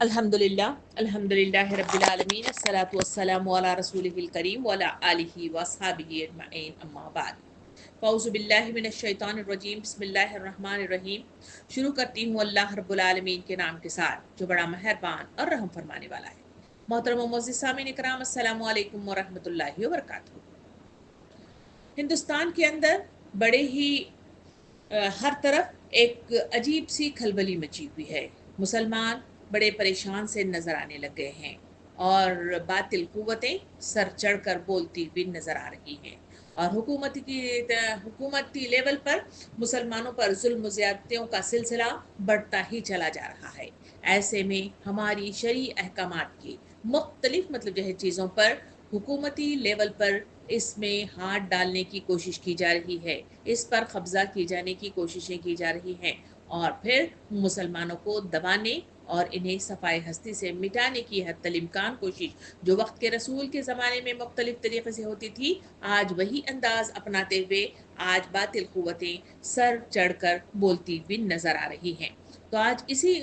अल्हम्दुलिल्लाह रब्बिल आलमीन अस्सलातु वस्सलामु अला रसूलिहिल करीम व अला आलिहि व अस्हाबिहि अजमईन अम्मा बाद। फ़ौज़ु बिल्लाहि मिनश शैतानिर रजीम बिस्मिल्लाहिर रहमानिर रहीम। शुरू करती हूँ अल्लाह रब्बुल आलमीन के नाम के साथ जो बड़ा मेहरबान और रहम फरमाने वाला है। मोहतरम मुअज़्ज़िज़ सामीन इकराम, अस्सलामु अलैकुम व रहमतुल्लाहि व बरकातुहू। हिंदुस्तान के अंदर बड़े ही हर तरफ एक अजीब सी खलबली मची हुई है। मुसलमान बड़े परेशान से नज़र आने लग गए हैं और बातिल कुव्वतें सर चढ़कर बोलती हुई नज़र आ रही हैं और हुकूमती लेवल पर मुसलमानों पर जुल्म ज़्यादतियों का सिलसिला बढ़ता ही चला जा रहा है। ऐसे में हमारी शरई अहकामात की मुख्तलिफ चीज़ों पर हुकूमती लेवल पर इसमें हाथ डालने की कोशिश की जा रही है, इस पर कब्जा की जाने की कोशिशें की जा रही हैं और फिर मुसलमानों को दबाने और इन्हें सफाई हस्ती से मिटाने की हत्तल इम्कान कोशिश जो वक्त के रसूल के ज़माने में मुख्तलिफ तरीक़े से होती थी, आज वही अंदाज अपनाते हुए आज बातिल क़ुव्वतें सर चढ़कर बोलती हुई नज़र आ रही हैं। तो आज इसी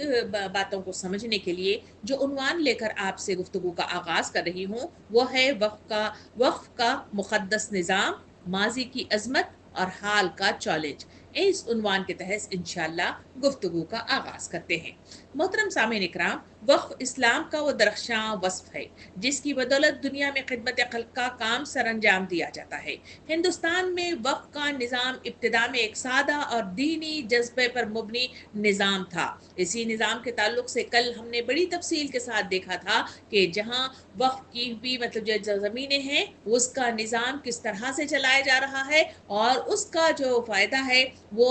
बातों को समझने के लिए जो उन्वान लेकर आपसे गुफ्तगू का आगाज़ कर रही हूँ वो है वक्फ का मुक़द्दस निज़ाम, माजी की अज़मत और हाल का चैलेंज। इस उन्वान के तहत इंशाअल्लाह गुफ्तगू का आगाज़ करते हैं। मोहतरम सामीन इकराम, वक्फ इस्लाम का वो दरख्शां वस्फ है जिसकी बदौलत दुनिया में खिदमत खल्क का काम सर अंजाम दिया जाता है। हिंदुस्तान में वक्फ का निज़ाम इब्तिदा में एक सादा और दीनी जज्बे पर मुबनी निज़ाम था। इसी निज़ाम के ताल्लुक से कल हमने बड़ी तफसील के साथ देखा था कि जहाँ वक्फ की हुई जो ज़मीनें हैं उसका निज़ाम किस तरह से चलाया जा रहा है और उसका जो फ़ायदा है वो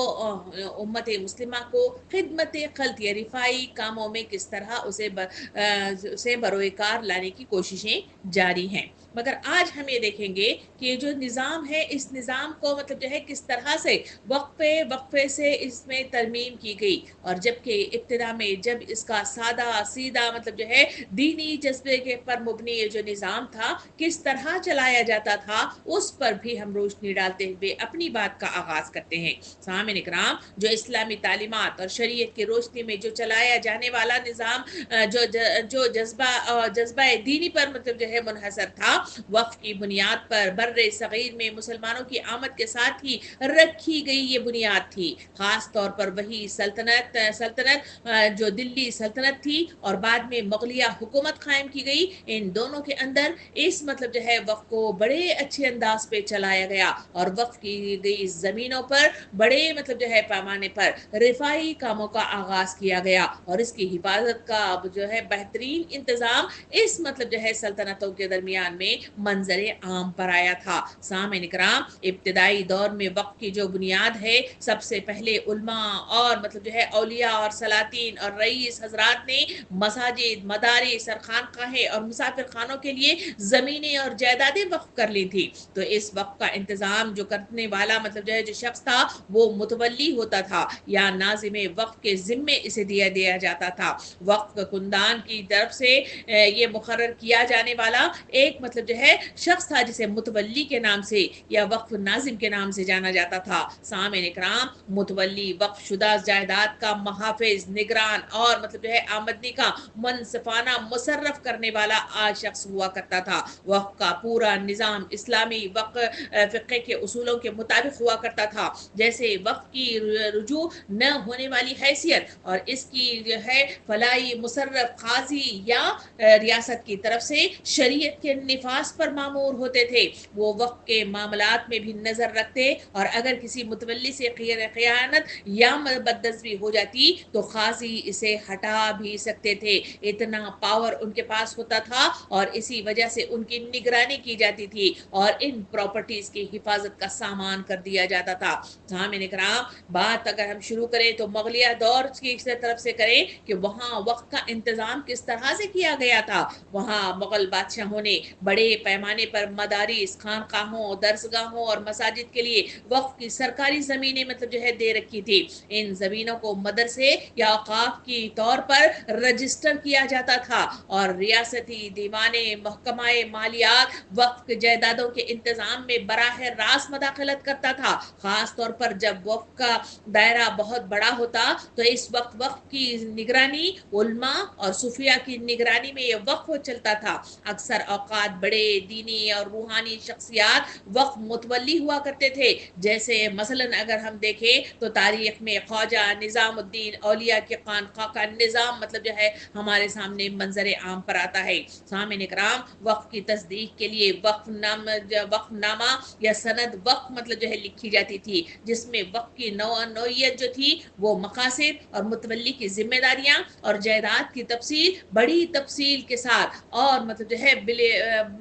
उम्मत मुस्लिमा को खिदमत खल्क या रिफाई कामों में किस तरह उसे बरोएकार लाने की कोशिशें जारी हैं। मगर आज हम ये देखेंगे कि जो निज़ाम है इस निज़ाम को किस तरह से वक्फे से इसमें तरमीम की गई और जबकि इब्तिदा में जब इसका सादा सीधा दीनी जज्बे के पर मुबनी ये जो निज़ाम था किस तरह चलाया जाता था उस पर भी हम रोशनी डालते हुए अपनी बात का आगाज़ करते हैं। सामीन इकराम, जो इस्लामी तालीमात और शरीयत की रोशनी में जो चलाया जाने वाला निज़ाम जो जज्बा दीनी पर मुनहसर था, वक्फ की बुनियाद पर बर्रे सगीर में मुसलमानों की आमद के साथ ही रखी गई ये बुनियाद थी। ख़ास तौर पर वही सल्तनत जो दिल्ली सल्तनत थी और बाद में मुगलिया हुकूमत कायम की गई, इन दोनों के अंदर इस वक्फ को बड़े अच्छे अंदाज पे चलाया गया और वक्फ की गई ज़मीनों पर बड़े पैमाने पर रिफाई कामों का आगाज़ किया गया और इसकी हिफाजत का बेहतरीन इंतज़ाम इस सल्तनतों के दरमियान में मंजर आम पर आया था। सामीन इकराम, इब्तिदाई दौर में वक्फ की जो बुनियाद है सबसे पहले उल्मा और औलिया और सलातीन और रईस हजरात ने मसाजिद, मदारिस और खानकाहें और मुसाफिर खानों के लिए ज़मीनें और जायदादें वक्फ कर ली थी। तो इस वक्फ का इंतज़ाम जो करने वाला जो शख्स था वो मुतवल्ली होता था या नाज़िम वक्फ के ज़िम्मे इसे दिया जाता था। वक्फ कुंदान की तरफ से ये मुकर्रर किया जाने वाला एक शख्स था जिसे मुतवल्ली के नाम से या वक्फ नाजिम के नाम से जाना जाता था। सामीन इकराम, मुतवल्ली वक्फ शुदा जायदाद का मुहाफिज, निगरान और आमदनी का मुनसिफाना मुसर्रफ करने वाला शख्स हुआ करता था। वक्फ का पूरा निज़ाम इस्लामी फ़िक़्ह के उसूलों के मुताबिक हुआ करता था, जैसे वक्फ की रुजू न होने वाली हैसियत और इसकी फलाई मुसर्रफ काजी या रियासत की तरफ से शरीयत के निफास पर मामूर होते थे। वो वक्फ के मामलात में भी नज़र रखते और अगर किसी मुतवल्ली से ख़यानत या बदनज़मी हो जाती तो काजी इसे हटा भी सकते थे। इतना पावर उनके पास होता था और इसी वजह से उनकी निगरानी की जाती थी और इन प्रॉपर्टीज़ की हिफाजत का सामान कर दिया जाता था। सामीन इकराम, बात अगर हम शुरू करें तो मुगलिया दौर की तरफ से करें कि वहाँ वक्त का इंतज़ाम किस तरह से किया गया था। वहाँ मुग़ल बादशाहों ने बड़े पैमाने पर मदारिस, खानकाहों, दरसगाहों और मसाजिद के लिए वक्फ की सरकारी ज़मीनें दे रखी थी। इन ज़मीनों को मदरसे या औक़ाफ़ की तौर पर रजिस्टर किया जाता था और रियासती दीवाने महकमाए मालियात वक्फ जायदादों के इंतज़ाम में बराह रास्त मदाखलत करता था। ख़ास तौर पर जब वक्फ का दायरा बहुत बड़ा होता तो इस वक्त वक्फ की निगरानी, उलमा और सूफिया की निगरानी में ये वक्फ चलता था। अक्सर औकात बड़े दीनी और रूहानी शख्सियात वक्फ मुतवल्ली हुआ करते थे। जैसे मसलन अगर हम देखें तो तारीख में ख्वाजा निज़ामुद्दीन औलिया के खानका का निज़ाम मतलब जो है हमारे सामने मंजर आम पर आता है। सामिन इकराम, वक्फ की तस्दीक के लिए वक्फनामा या सनद वक्फ मतलब जो है लिखी जाती थी, जिसमें वक्फ की नौइयत जो थी वो मकासिद और मुतवल्ली की जिम्मेदारियां और जायदाद की तफसील बड़ी तफसील के साथ और मतलब जो है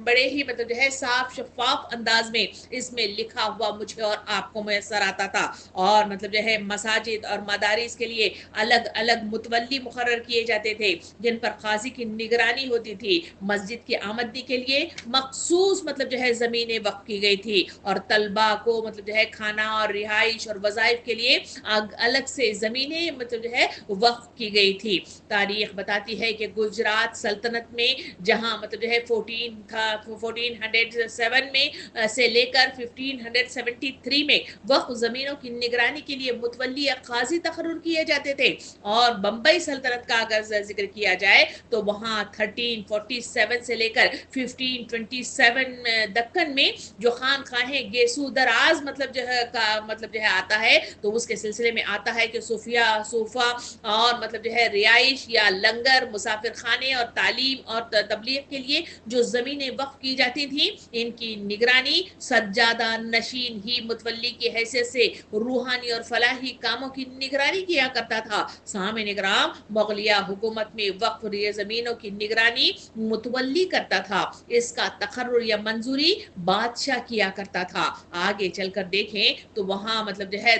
बड़े ही मतलब जो है साफ शफाफ अंदाज में इसमें लिखा हुआ मुझे और आपको मैसर आता था। और मतलब जो है मसाजिद और मदारिस के लिए अलग अलग मुतवल्ली मुकर्रर किए जाते थे, जिन पर काजी की निगरानी होती थी। मस्जिद की आमदनी के लिए मखसूस मतलब जो है ज़मीनें वक्फ की गई थी और तलबा को मतलब जो है खाना और रिहाइश और वज़ाइफ के लिए अलग से ज़मीनें मतलब जो है वक्फ की गई थी। तारीख बताती है कि गुजरात सल्तनत में जहां मतलब जो है 1407 में से लेकर 1573 में वक्फ ज़मीनों की निगरानी के लिए मुतवल्ली या काजी तकर्रुर किए जाते थे। और बम्बई सल्तनत का अगर जिक्र किया जाए तो वहाँ 1347 से लेकर 1527 दक्कन में जो खानकाहें गेसू दराज मतलब जो है का मतलब जो है आता है, तो उसके सिलसिले में आता है कि सूफा और मतलब जो है रिहाइश या लंगर, मुसाफिर खाने और तालीम और तबलीग के लिए जो ज़मीनें वक्फ की जाती थी, इनकी निगरानी सज्जादा नशीन ही मुतवल्ली की हैसियत से रूहानी और फलाही कामों की निगरानी किया करता था। सामिन इकराम, मुगलिया हुकूमत में वक्फ ज़मीनों की निगरानी मुतवल्ली करता था। इसका तकर्रुर या मंजूरी बादशाह किया करता था। आगे चलकर देखें तो वहाँ मतलब जो है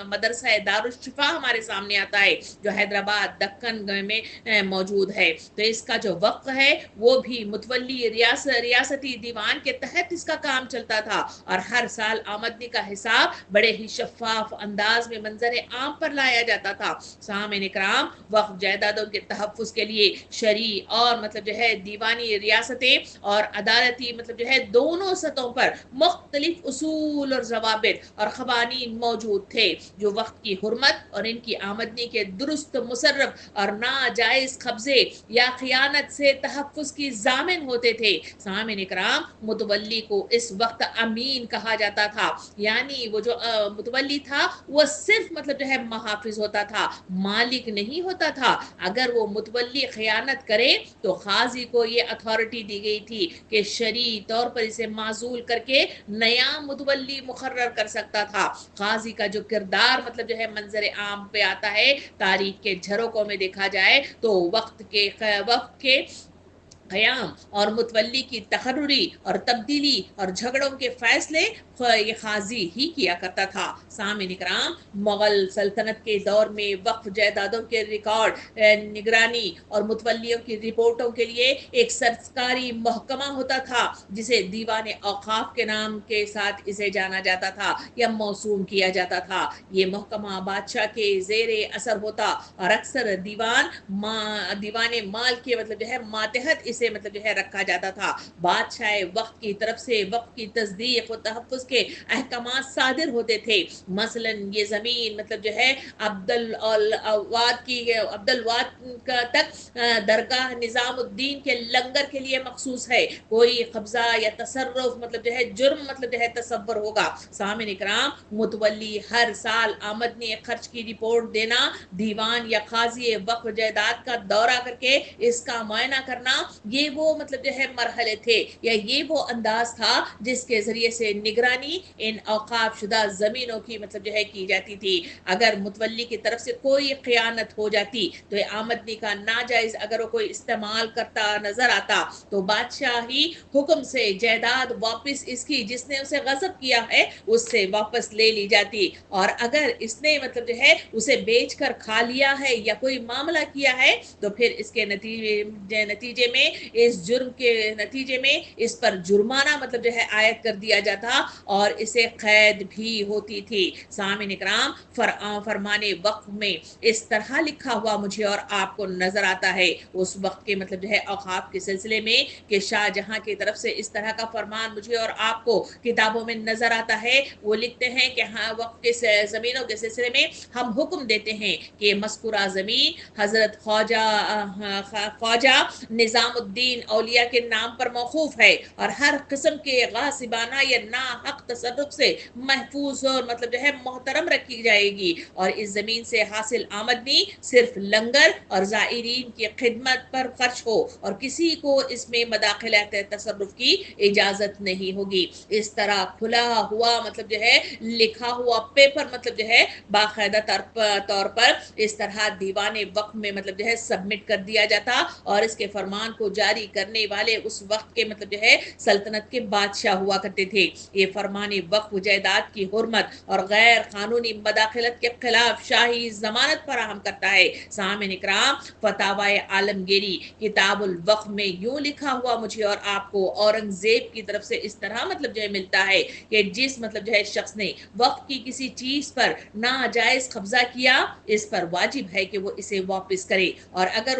मदरसा दारुल शिफा हमारे सामने आता है, जो हैदराबाद दक्कन में मौजूद है। तो इसका जो वक्फ है वो भी मुतवल्ली रियासती दीवान के तहत इसका काम चलता था और हर साल आमदनी का हिसाब बड़े ही शफाफ अंदाज में मंजर आम पर लाया जाता था। सामिन इकराम, वक्फ जायदादों के तहफ़्फ़ुज़ के लिए शरी और मतलब जो है दीवानी रियासतें और अदालती मतलब जो है दोनों सतहों पर मुख्तलिफ उसूल और ज़वाबित और क़वानीन मौजूद थे, जो वक्त की हुर्मत और इनकी आमदनी के दुरुस्त मुसर्रफ और नाजायज़ कब्जे या खियानत से तहफ़्फ़ुज़ की ज़ामिन होते थे। सामिन इकराम, मुतवल्ली को इस वक्त अमीन कहा जाता था, यानी वो जो मुतवल्ली था वो सिर्फ मतलब जो है महाफिज होता था, मालिक नहीं होता था। अगर वो मुतवल्ली खयानत करे तो काजी को ये अथॉरिटी दी गई थी कि शरई तौर पर इसे माजूल करके नया मुतवल्ली मुकर्रर कर सकता था। काजी का जो किरदार मतलब जो है मंजर आम पे आता है, तारीख के झरोकों में देखा जाए तो वक्त के क़याम और मुतवल्ली की तकर्रुरी और तब्दीली और झगड़ों के फैसले ये काजी ही किया करता था। सामिन इकराम, मुग़ल सल्तनत के दौर में वक्फ जायदादों के रिकॉर्ड, निगरानी और मुतवल्लियों की रिपोर्टों के लिए एक सरकारी महकमा होता था, जिसे दीवान औकाफ के नाम के साथ इसे जाना जाता था या मौसूम किया जाता था। ये महकमा बादशाह के ज़ेरे असर होता और अक्सर दीवान माल के मतलब जो है मातहत इसे मतलब जो है रखा जाता था। बादशाह वक्त की तरफ से वक्त की तस्दीक और तहफ़्फ़ुज़ के अहकामात सादिर होते थे। मसलन ये ज़मीन मतलब जो है अब्दुलवाद तक दरगाह निज़ामुद्दीन के लंगर के लिए मखसूस है। कोई कब्जा या तसर्रुफ मतलब जो है जुर्म मतलब जो है तसव्वुर होगा। सामिन इकराम, मुतवल्ली हर साल आमदनी खर्च की रिपोर्ट देना, दीवान या काजी वक्फ जायदाद का दौरा करके इसका मुआयना करना, ये वो मतलब जो है मरहले थे या ये वो अंदाज था जिसके जरिए से निगरानी इन औकाफ शुदा ज़मीनों की मतलब जो है की जाती थी। अगर मुतवल्ली की तरफ से कोई ख़यानत हो जाती तो आमदनी का नाजायज़ अगर वो कोई इस्तेमाल करता नजर आता तो बादशाही हुक्म से जायदाद वापस इसकी जिसने उसे गज़ब किया है उससे वापस ले ली जाती, और अगर इसने मतलब जो है उसे बेच कर खा लिया है या कोई मामला किया है तो फिर इसके नतीजे में इस जुर्म के नतीजे में इस पर जुर्माना मतलब जो है आयद कर दिया जाता और इसे कैद भी होती थी। सामिन इकराम, फरमाने वक्फ में इस तरह लिखा हुआ मुझे और आपको नजर आता है उस वक्त के मतलब जो है औकाफ के सिलसिले में कि शाहजहां की तरफ से इस तरह का फरमान मुझे और आपको किताबों में नजर आता है। वो लिखते हैं कि हाँ, वक्त के जमीनों के सिलसिले में हम हुक्म देते हैं कि मस्कुरा जमीन हजरत ख्वाजा निजामुद्दीन औलिया के नाम पर मौकूफ है और हर किस्म के गासिबाना या नाहक तसर्रुफ से महफूज और मतलब जो है मोहतरम रखी जाएगी और इस जमीन से हासिल आमदनी सिर्फ लंगर और जायरीन की खिदमत पर खर्च हो और किसी को इसमें मदाखिलत तसर्रुफ की इजाजत नहीं होगी। इस तरह खुला हुआ मतलब जो है लिखा हुआ पेपर मतलब जो है बाकायदा तौर पर इस तरह दीवाने वक्त में मतलब जो है सबमिट कर दिया जाता और इसके फरमान को जारी करने वाले उस वक्त के मतलब जो है सल्तनत के बादशाह हुआ करते थे। ये फरमानी वक्फ जायदाद की हुर्मत और गैर कानूनी मदाखिलत के खिलाफ शाही जमानत फराहम करता है। सामिन इकराम, फतावाए आलमगीरी किताबुल वक्फ में यूं लिखा हुआ मुझे और आपको औरंगजेब की तरफ से इस तरह मतलब जो है मिलता है कि जिस मतलब जो है शख्स ने वक्फ की किसी चीज पर नाजायज कब्जा किया इस पर वाजिब है कि वो इसे वापस करे और अगर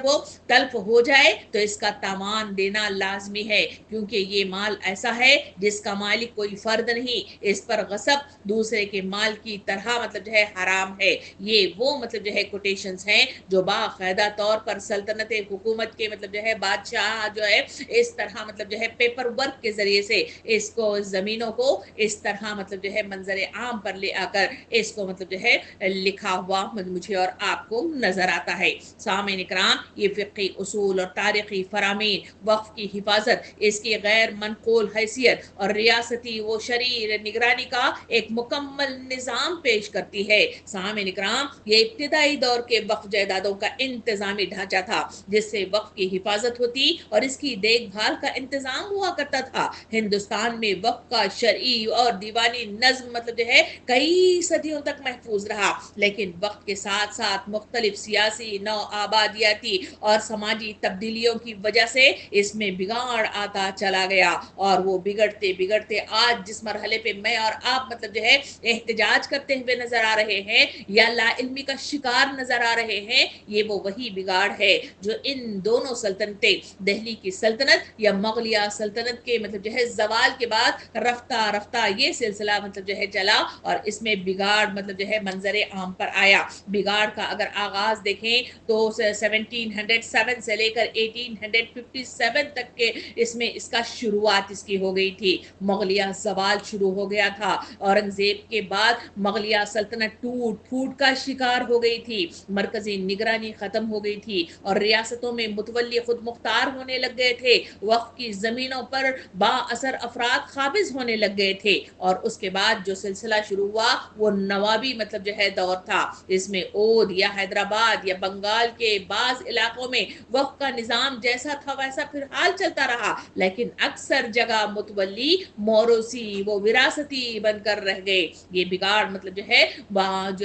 वो तल्फ हो जाए तो इसका तामान देना लाजमी है क्योंकि ये माल ऐसा है जिसका मालिक कोई फर्द नहीं। इस पर गसब दूसरे के माल की तरह मतलब जो है हराम है। ये वो मतलब जो है कोटेशंस हैं जो बाकायदा तौर पर सल्तनत हुकूमत के मतलब जो है बादशाह जो है इस तरह मतलब जो है पेपर वर्क के जरिए से इसको जमीनों को इस तरह मतलब जो है मंजर आम पर ले आकर इसको मतलब जो है लिखा हुआ मुझे और आपको नजर आता है। सामीन इकराम, ये फिक्की उसूल और तारीखी फरामीन वक्फ की हिफाजत, इसकी गैर मनकूल हैसियत और रियासती व शरीर निगरानी का एक मुकम्मल निज़ाम पेश करती है। सामीन इकराम, ये इब्तिदाई दौर के वक्फ जायदादों का इंतजामी ढांचा था जिससे वक्फ की हिफाजत होती और इसकी देखभाल का इंतजाम हुआ करता था। हिंदुस्तान में वक्फ का शरई और दीवानी नज्म मतलब जो है कई सदियों तक महफूज रहा लेकिन वक्त के साथ साथ मुख्तलिफ सियासी नौ आबादियाती और समाजी तब्दीलियों की वजह से इसमें बिगाड़ आता चला गया और वो बिगड़ते बिगड़ते आज जिस मरहले पे मैं और आप मतलब जो है एहतजाज करते हुए नजर आ रहे हैं या लाइल्मी का शिकार नजर आ रहे हैं, ये वो वही बिगाड़ है जो इन दोनों सल्तनतें दिल्ली की सल्तनत या मुगलिया सल्तनत के मतलब जो है जवाल के बाद रफ्ता रफ्ता ये सिलसिला मतलब जो है चला और इसमें बिगाड़ मतलब जो है मंजरे आम पर आया। बिगाड़ का अगर आगाज देखें तो 1707 से लेकर 1857 तक के इसमें इसका शुरुआत इसकी हो गई थी। मुगलिया जवाल शुरू हो गया था। औरंगजेब के बाद मुगलिया सल्तनत टूट फूट का शिकार हो गई थी, मरकजी निगरानी खत्म हो गई थी और रियासतों में मुतवल्ली खुद मुख्तार होने लग गए थे। वक्त की जमीनों पर बाअसर अफराद काबिज होने लग गए थे और उसके बाद जो सिलसिला शुरू हुआ वो नवाबी मतलब जो है दौर था। इसमें ओद या हैदराबाद या बंगाल के बाज इलाकों में वक्त का निजाम जैसा था वैसा फिर हाल चलता रहा लेकिन अक्सर जगह मुतवल्ली मोरूसी वो विरासती बनकर रह गए। ये बिगाड़ मतलब जो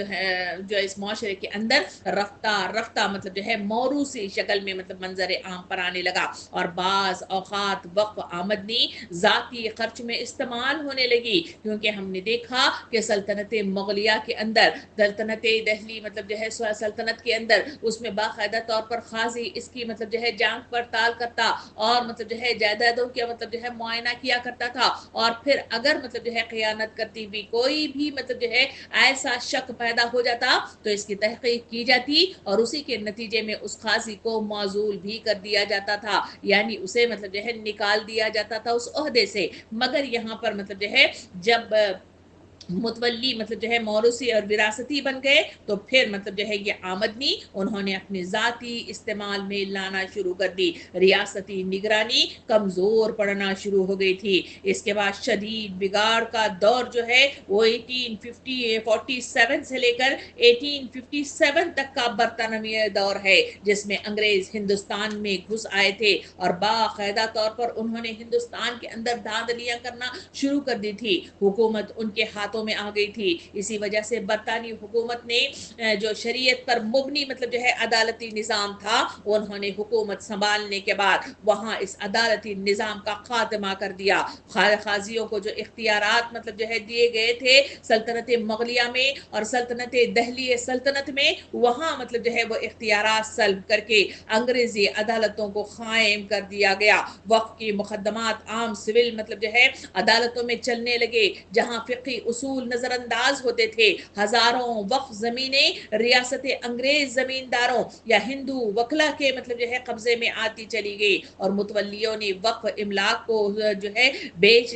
है जो इस माशरे के अंदर रफ्ता रफ्ता मतलब जो है मोरूसी शक्ल में मतलब मंजर आम पर आने लगा और बाज औकात वक्फ आमदनी जाती खर्च में इस्तेमाल होने लगी क्योंकि हमने देखा कि सल्तनत मुगलिया के अंदर सल्तनत दिल्ली मतलब जो है सल्तनत के अंदर उसमें बाकायदा तौर पर खाजी इसकी मतलब जो है जांच पड़ताल करता और मतलब जो है जायदादों का मतलब जो है मुआयना किया करता था और फिर अगर मतलब जो है खयानत करती हुई कोई भी मतलब जो है ऐसा शक पैदा हो जाता तो इसकी तहकीक की जाती और उसी के नतीजे में उस खाजी को मौजूल भी कर दिया जाता था यानी उसे मतलब जो है निकाल दिया जाता था उस ओहदे से। मगर यहाँ पर मतलब जो है जब मुतवल्ली मतलब जो है मौरूसी और विरासती बन गए तो फिर मतलब जो है ये आमदनी उन्होंने अपने जाती इस्तेमाल में लाना शुरू कर दी। रियासती निगरानी कमजोर पड़ना शुरू हो गई थी। इसके बाद शदीद बिगाड़ का दौर जो है वो 1847 से लेकर 1857 तक का बरतानवी दौर है जिसमें अंग्रेज हिंदुस्तान में घुस आए थे और बाकायदा तौर पर उन्होंने हिंदुस्तान के अंदर धांधलियां करना शुरू कर दी थी। हुकूमत उनके हाथों ہاتھوں میں آ گئی تھی. اسی وجہ سے برطانوی حکومت نے جو شریعت پر مبنی مطلب جو ہے عدالتی نظام تھا انہوں نے حکومت سنبھالنے کے بعد وہاں اس عدالتی نظام کا خاتمہ کر دیا. قاضیوں کو جو اختیارات مطلب جو ہے دیے گئے تھے سلطنت مغلیہ میں اور سلطنت دہلی سلطنت میں, وہاں مطلب جو ہے وہ اختیارات سلب کر کے انگریزی عدالتوں کو قائم کر دیا گیا. وقف کی مقدمات عام سول مطلب جو ہے عدالتوں میں چلنے لگے جہاں فقہی اصول نظر انداز ہوتے تھے. ہزاروں وقف زمینیں ریاست انگریز زمینداروں یا ہندو وکلا کے مطلب جو ہے قبضے میں آتی چلی گئی اور متولیوں نے وقف املاک کو جو ہے بیچ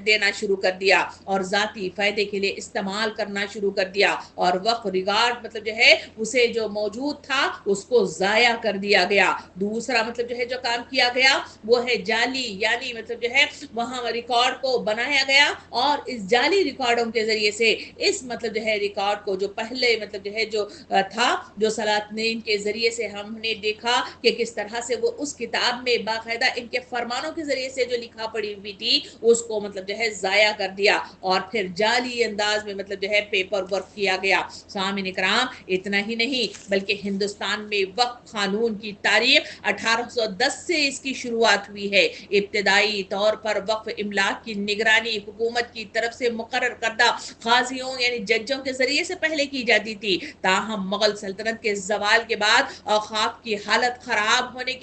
دینا شروع کر دیا اور ذاتی فائدے کے لیے استعمال کرنا شروع کر دیا. اور وقف ریکارڈ مطلب جو ہے اسے جو موجود تھا اس کو ضائع کر دیا گیا. دوسرا مطلب جو ہے جو کام کیا گیا وہ ہے جعلی, یعنی مطلب جو ہے وہاں ریکارڈ کو بنایا گیا اور اس جعلی ریکارڈوں کے ذریعے سے اس مطلب جو ہے ریکارڈ کو جو پہلے مطلب جو ہے جو تھا جو سلاطین کے ذریعے سے ہم نے دیکھا کہ کس طرح سے وہ اس کتاب میں باقاعدہ ان کے فرمانوں کے ذریعے سے جو لکھا پڑی ہوئی تھی اس کو مطلب جو ہے ضائع کر دیا اور پھر جعلی انداز میں مطلب جو ہے پیپر ورک کیا گیا. سامعین کرام, اتنا ہی نہیں بلکہ ہندوستان میں وقف قانون کی تاریخ 1810 سے اس کی شروعات ہوئی ہے. ابتدائی طور پر وقف املاک کی نگرانی حکومت کی طرف سے مقرر کردہ قاضیوں یعنی ججوں کے ذریعے سے پہلے کی جاتی تھی. تاہم مغل سلطنت کے زوال کے بعد اوقاف کی حالت خراب ہونے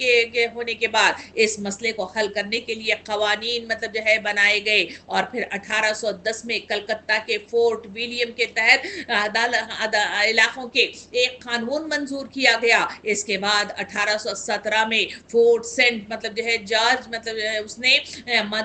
کے بعد اس مسئلے کو حل کرنے کے لیے قوانین مطلب جو ہے بنائے گئے اور پھر 1810 میں کلکتہ کے فورٹ ولیم کے تحت علاقوں کے ایک قانون منظور کیا گیا. اس کے بعد 1817 میں فورٹ سینٹ مطلب جو ہے جارج مطلب اس نے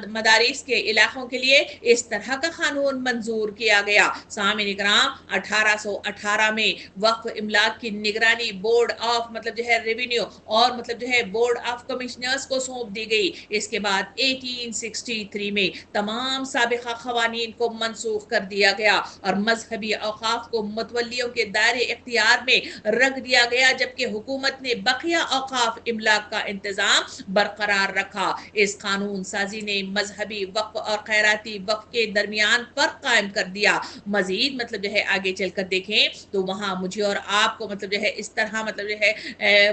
مدارس کے علاقوں کے لیے اس طرح کا قانون منظور کیا گیا. سامعین کرام, 1818 میں وقف املاک کی نگرانی بورڈ آف مطلب جو ہے ریونیو اور مطلب جو ہے بورڈ آف کمشنرز کو سونپ دی گئی. اس کے بعد 1863 میں تمام سابقہ قوانین کو منسوخ کر دیا گیا اور مذہبی اوقاف کو متولیوں کے دائرے اختیار میں رکھ دیا گیا, جبکہ حکومت نے بقیہ اوقاف املاک کا انتظام برقرار رکھا. اس قانون سازی نے مذہبی وقف اور خیراتی وقف کے درمیان فرق قائم کر دیا. مزید مطلب جو ہے آگے چل کر دیکھیں تو وہاں مجھے اور آپ کو مطلب جو ہے اس طرح مطلب جو ہے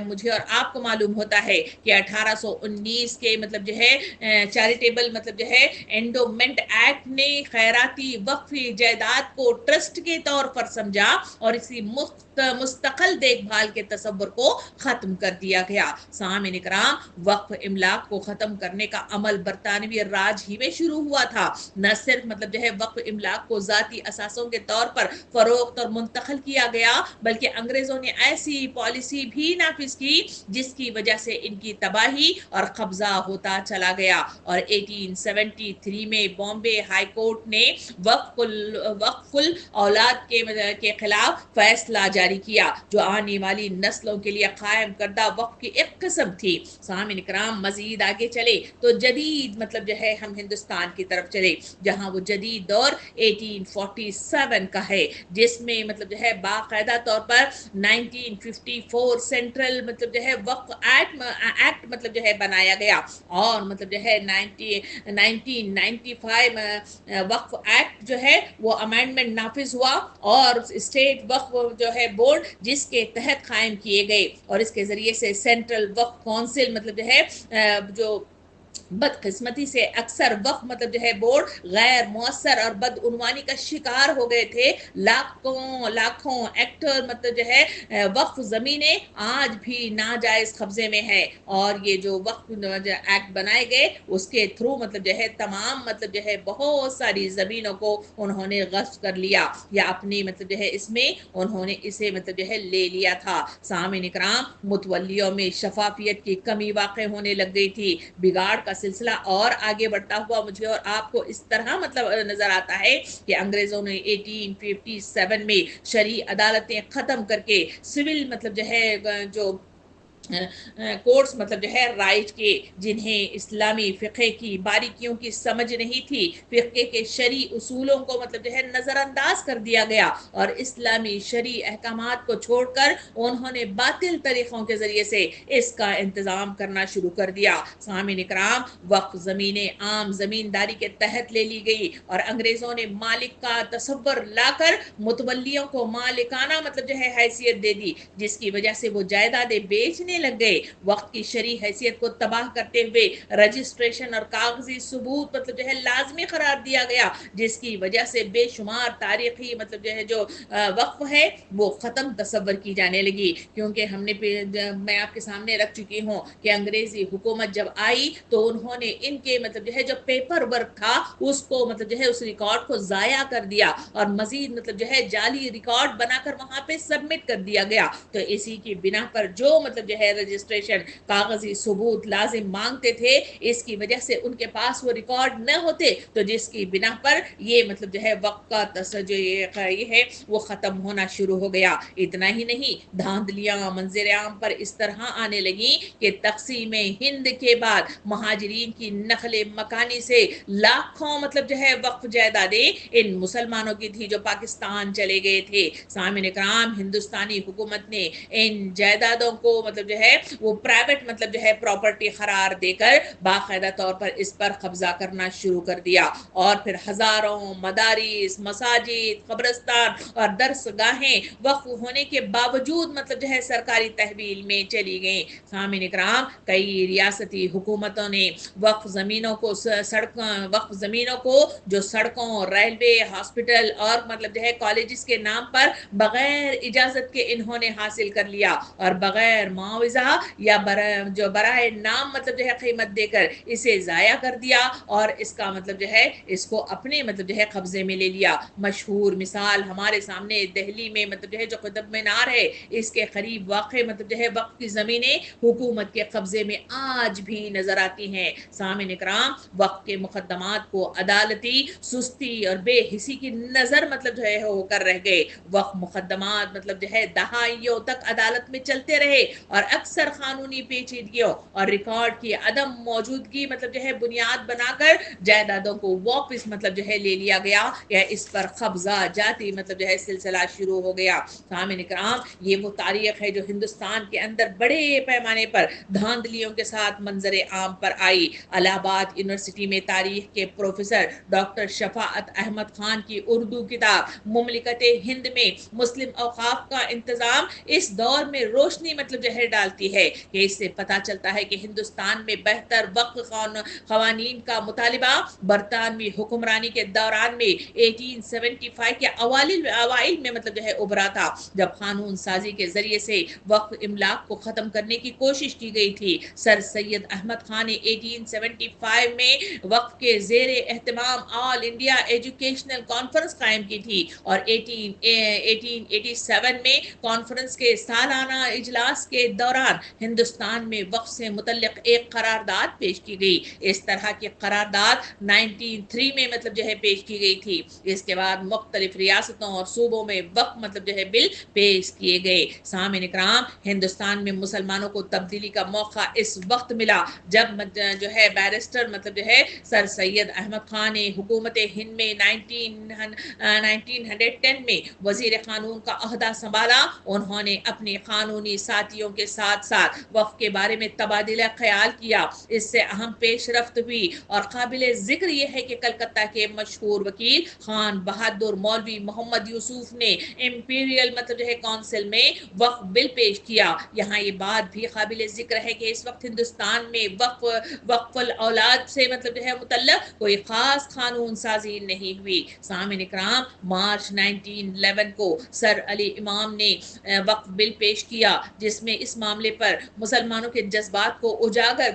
مجھے اور آپ کو معلوم ہوتا ہے کہ 1819 کے مطلب جو ہے چیریٹیبل مطلب جو ہے انڈومنٹ ایکٹ نے خیراتی وقفی جائیداد کو ٹرسٹ کے طور پر سمجھا اور اسی مستقل دیکھ بھال کے تصور کو ختم کر دیا گیا. سامعین کرام, وقف املاک کو ختم کرنے کا عمل برطانوی راج ہی میں شروع ہوا تھا. نہ صرف مطلب جو ہے وقف املاک کو ذاتی اثاثوں کے طور پر فروخت اور منتقل کیا گیا بلکہ انگریزوں نے ایسی پالیسی بھی نافذ کی جس کی وجہ سے ان کی تباہی اور قبضہ ہوتا چلا گیا. اور 1873 میں بامبے ہائی کورٹ نے وقف اولاد کے خلاف فیصلہ جاری کیا جو آنے والی نسلوں کے لیے قائم کردہ وقف کی ایک قسم تھی. سامعین کرام, مزید آگے چلے تو جدید مطلب جو ہے ہم ہندوستان کی طرف چلے جہاں وہ جدید دور 1847 کا ہے جس میں مطلب جو ہے باقاعدہ طور پر 1954 سینٹرل مطلب جو ہے وقف ایکٹ مطلب جو ہے بنایا گیا اور مطلب جو ہے 1995 وقف ایکٹ جو ہے وہ امینڈمنٹ نافذ ہوا اور اسٹیٹ وقف جو ہے بورڈ جس کے تحت قائم کیے گئے اور اس کے ذریعے سے سینٹرل وقف کونسل مطلب جو ہے جو بدقسمتی سے اکثر وقف مطلب جو ہے بورڈ غیر مؤثر اور بدعنوانی کا شکار ہو گئے تھے. لاکھوں ایکٹر مطلب جو ہے وقف زمینیں آج بھی ناجائز قبضے میں ہے اور یہ جو وقف ایکٹ بنائے گئے اس کے تھرو مطلب جو ہے تمام مطلب جو ہے بہت ساری زمینوں کو انہوں نے غصب کر لیا یا اپنی مطلب جو ہے اس میں انہوں نے اسے مطلب جو ہے لے لیا تھا. سامعین کرام, متولیوں میں شفافیت کی کمی واقع ہونے لگ گئی تھی. بگاڑ کا سلسلہ اور آگے بڑھتا ہوا مجھے اور آپ کو اس طرح مطلب نظر آتا ہے کہ انگریزوں نے 1857 میں شرعی عدالتیں ختم کر کے سول مطلب جو ہے جو कोर्स मतलब जो है राइज के, जिन्हें इस्लामी फ़िक़्ह की बारीकियों की समझ नहीं थी, फ़िक़्ह के शरई उसूलों को मतलब जो है नज़रअंदाज कर दिया गया और इस्लामी शरई अहकामात को छोड़कर उन्होंने बातिल तरीक़ों के ज़रिए से इसका इंतज़ाम करना शुरू कर दिया। सामीन इकराम, वक़्फ़ ज़मीनें आम ज़मींदारी के तहत ले ली गई और अंग्रेज़ों ने मालिक का तसव्वुर लाकर मुतवल्लियों को मालिकाना मतलब जो है हैसियत दे दी, जिसकी वजह से वो जायदादें बेचने लग गए। वक्त की शरई हैसियत को तबाह करते हुए रजिस्ट्रेशन और कागजी सबूत मतलब जो है लाजमी करार दिया गया, जिसकी वजह से बेशुमार तारीखी मतलब जो है जो वक्फ है वो ख़त्म तस्वर की जाने लगी। क्योंकि मैं आपके सामने रख चुकी हूँ कि अंग्रेज़ी हुकूमत जब आई तो उन्होंने इनके मतलब जो है जो पेपर वर्क था उसको मतलब जो है उस रिकॉर्ड को ज़ाया कर दिया और मजीद मतलब जो है जाली रिकॉर्ड बनाकर वहाँ पे सबमिट कर दिया गया। तो इसी की बिना पर जो मतलब जो है रजिस्ट्रेशन कागजी सबूत लाजिम मांगते थे, इसकी वजह से उनके पास वो रिकॉर्ड न होते, तो जिसकी बिना पर ये मतलब जो है वक्त का जो ये है वो ख़त्म होना शुरू हो गया। इतना ही नहीं, धांधलियाँ मंजर आम पर इस तरह आने लगी कि तकसीम हिंद के बाद महाजरीन की नकल मकानी से लाखों मतलब जो है वक्फ जायदादें इन मुसलमानों की थी जो पाकिस्तान चले गए थे। सामिन इकराम, हिंदुस्तानी हुकूमत ने इन जायदादों को मतलब जो है वो प्राइवेट मतलब जो है प्रॉपर्टी करार देकर बाकायदा तौर पर इस पर कब्जा करना शुरू कर दिया और फिर हजारों मदारिस, मसाजिद, कब्रिस्तान और दरसगाहें वक्फ होने के बावजूद मतलब जो है सरकारी तहवील में चली गई। सामिन इकराम, कई रियासती हुकूमतों ने वक्फ ज़मीनों को वक्फ ज़मीनों को जो सड़कों, रेलवे, हॉस्पिटल और मतलब जो है कॉलेजेस के नाम पर बगैर इजाज़त के इन्होंने हासिल कर लिया और बगैर मुआवजा या जो बराए नाम मतलब जो है कीमत देकर इसे ज़ाया कर दिया और इसका मतलब जो है इसको अपने मतलब जो है कब्जे में ले लिया। मशहूर मिसाल हमारे सामने दिल्ली में मतलब जो है जो कुतुब मीनार है, इसके करीब वाक़ मतलब जो है वक्फ की ज़मीनें हुकूमत के कब्जे में आज भी नजर आती हैं। सामिन इकराम, वक्फ के मुकद्दमात को अदालती सुस्ती और बेहिसी की नजर मतलब जो है होकर रह गए। वक्फ मुकद्दमात मतलब जो है दहाइयों तक अदालत में चलते रहे और अक्सर कानूनी पेचीदगियों और रिकॉर्ड की अदम मौजूदगी मतलब जो है बुनियाद बनाकर जायदादों को वापस मतलब जो है ले लिया गया या इस पर कब्जा जाती मतलब जो है सिलसिला शुरू हो गया। सामिन इकराम, ये वो तारीख है जो हिंदुस्तान के अंदर बड़े पैमाने पर धांधलियों के साथ मंजर आम पर आई। इलाहाबाद यूनिवर्सिटी में तारीख के प्रोफेसर डॉक्टर शफाअत अहमद खान की उर्दू किताब मुमलिकत हिंद में मुस्लिम औकाफ का इंतजाम इस दौर में रोशनी मतलब जो है डालती है कि इससे पता चलता है कि हिंदुस्तान में बेहतर वक्फ कवानीन का मुतालिबा बरतानवी हुक्मरानी के दौरान में 1875 के अवाइल में मतलब जो है उभरा था, जब कानून साजी के जरिए से वक्फ इमलाक को खत्म करने की कोशिश की गई थी। सर सैयद अहमद खान ने 1875 में वक्फ के जेर एहतमाम ऑल इंडिया एजुकेशनल कॉन्फ्रेंस कायम की थी और 1887 में कॉन्फ्रेंस के सालाना इजलास के दौरान हिंदुस्तान में वक्फ से मुतल्लिक एक करारदाद पेश की गई। इस तरह की करारदाद 1903 में मतलब जो है पेश की गई थी। इसके बाद मुख्तलिफ रियासतों और सूबों में वक्फ मतलब जो है बिल पेश किए गए। सामिन इकराम, हिंदुस्तान में मुसलमानों को तब्दीली का मौका इस वक्त मिला जब जो है बैरिस्टर मतलब जो है सर सैयद अहमद खान ने हुकूमत हिंद में 1910 में वजीर कानून का अहदा संभाला। उन्होंने अपने कानूनी साथियों के साथ साथ वक्फ के बारे में तबादला ख्याल किया। इससे अहम पेशरफ्त हुई और काबिल जिक्र यह है कि कलकत्ता के मशहूर वकील खान बहादुर मौलवी मोहम्मद यूसुफ ने इंपीरियल मतलब जो है काउंसिल में वक्फ बिल पेश किया। यहाँ ये बात भी काबिल जिक्र है कि इस वक्त हिंदुस्तान में वक्फल औलाद से मतलब जो है मुतल्लक कोई खास कानून साजी नहीं हुई। सामिन इकराम, मार्च 1911 को सर अली इमाम ने वक्फ बिल पेश किया जिसमें इस मामले पर मुसलमानों के जज्बात को उजागर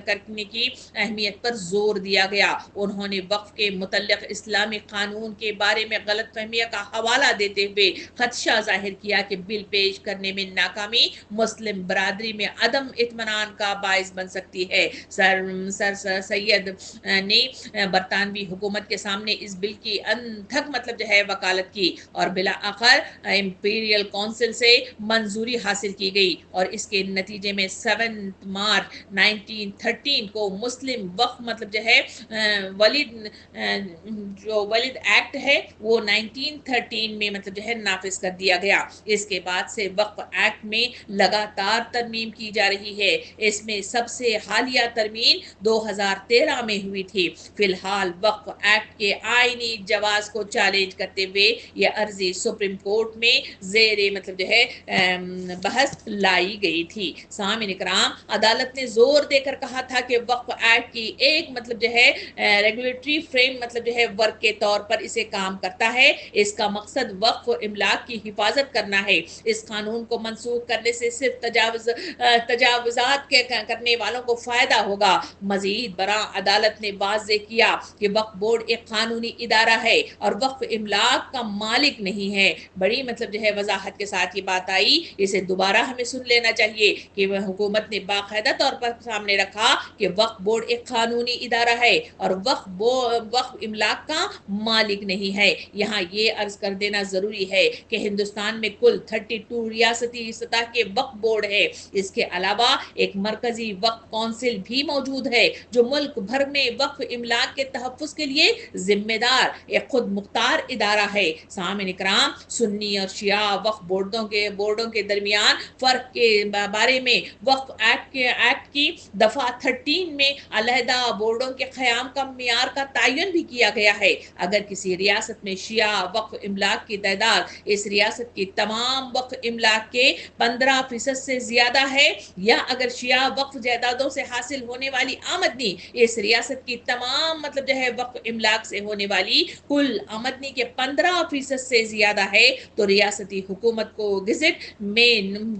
करने की अहमियत पर जोर दिया गया। उन्होंने वक्फ के मुतल्लिक इस्लामी कानून के बारे में गलत फहमिया का हवाला देते हुए खदशा जाहिर किया कि बिल पेश करने में नाकामी मुस्लिम बरादरी में अदम इत्मीनान का बायस बन सकती है। सर सैयद ने बरतानवी हुकूमत के सामने इस बिल की अनथक मतलब जो है वकालत की और बिला आखिर इंपीरियल काउंसिल से मंजूरी हासिल की गई और اس کے نتیجے میں 7 مارچ 1913 کو مسلم وقف مطلب جو ہے ولید جو ولید ایکٹ ہے وہ 1913 میں مطلب جو ہے نافذ کر دیا گیا۔ اس کے بعد سے وقف ایکٹ میں لگاتار ترمیم کی جا رہی ہے۔ اس میں سب سے حالیہ ترمیم 2013 میں ہوئی تھی۔ فی الحال وقف ایکٹ کے آئینی جواز کو چیلنج کرتے ہوئے یہ عرضی سپریم کورٹ میں زیر مطلب جو ہے بحث لائی گئی تھی۔ سامعین کرام، عدالت نے زور دے کر کہا تھا کہ وقف ایکٹ کی ایک مطلب جو ہے ریگولیٹری فریم مطلب جو ہے ورک کے طور پر اسے کام کرتا ہے۔ اس کا مقصد وقف و املاک کی حفاظت کرنا ہے۔ اس قانون کو منسوخ کرنے سے صرف تجاوزات کرنے والوں کو فائدہ ہوگا۔ مزید برآں عدالت نے واضح کیا کہ وقف بورڈ ایک قانونی ادارہ ہے اور وقف املاک کا مالک نہیں ہے۔ بڑی مطلب جو ہے وضاحت کے ساتھ یہ بات آئی، اسے دوبارہ ہمیں سن لینا چاہیے کہ حکومت نے باقاعدہ طور پر سامنے رکھا کہ وقف بورڈ ایک قانونی ادارہ ہے اور وقف املاک کا مالک نہیں ہے۔ یہاں یہ عرض کر دینا ضروری ہے کہ ہندوستان میں کل 32 ریاستی سطح کے وقف بورڈ ہے۔ اس کے علاوہ ایک مرکزی وقف کونسل بھی موجود ہے جو ملک بھر میں وقف املاک کے تحفظ کے لیے ذمہ دار ایک خود مختار ادارہ ہے۔ سامعین کرام، سنی اور شیعہ وقف بورڈوں کے درمیان فرق کے بارے میں وقف ایکٹ کی دفعہ 13 میں علیحدہ بورڈوں کے قیام کا معیار کا تعین بھی کیا گیا ہے۔ اگر کسی ریاست میں شیعہ وقف املاک کی تعداد اس ریاست کی تمام وقف املاک کے 15% سے زیادہ ہے، یا اگر شیعہ وقف جائیدادوں سے حاصل ہونے والی آمدنی اس ریاست کی تمام مطلب جو ہے وقف املاک سے ہونے والی کل آمدنی کے 15% سے زیادہ ہے، تو ریاستی حکومت کو گزٹ میں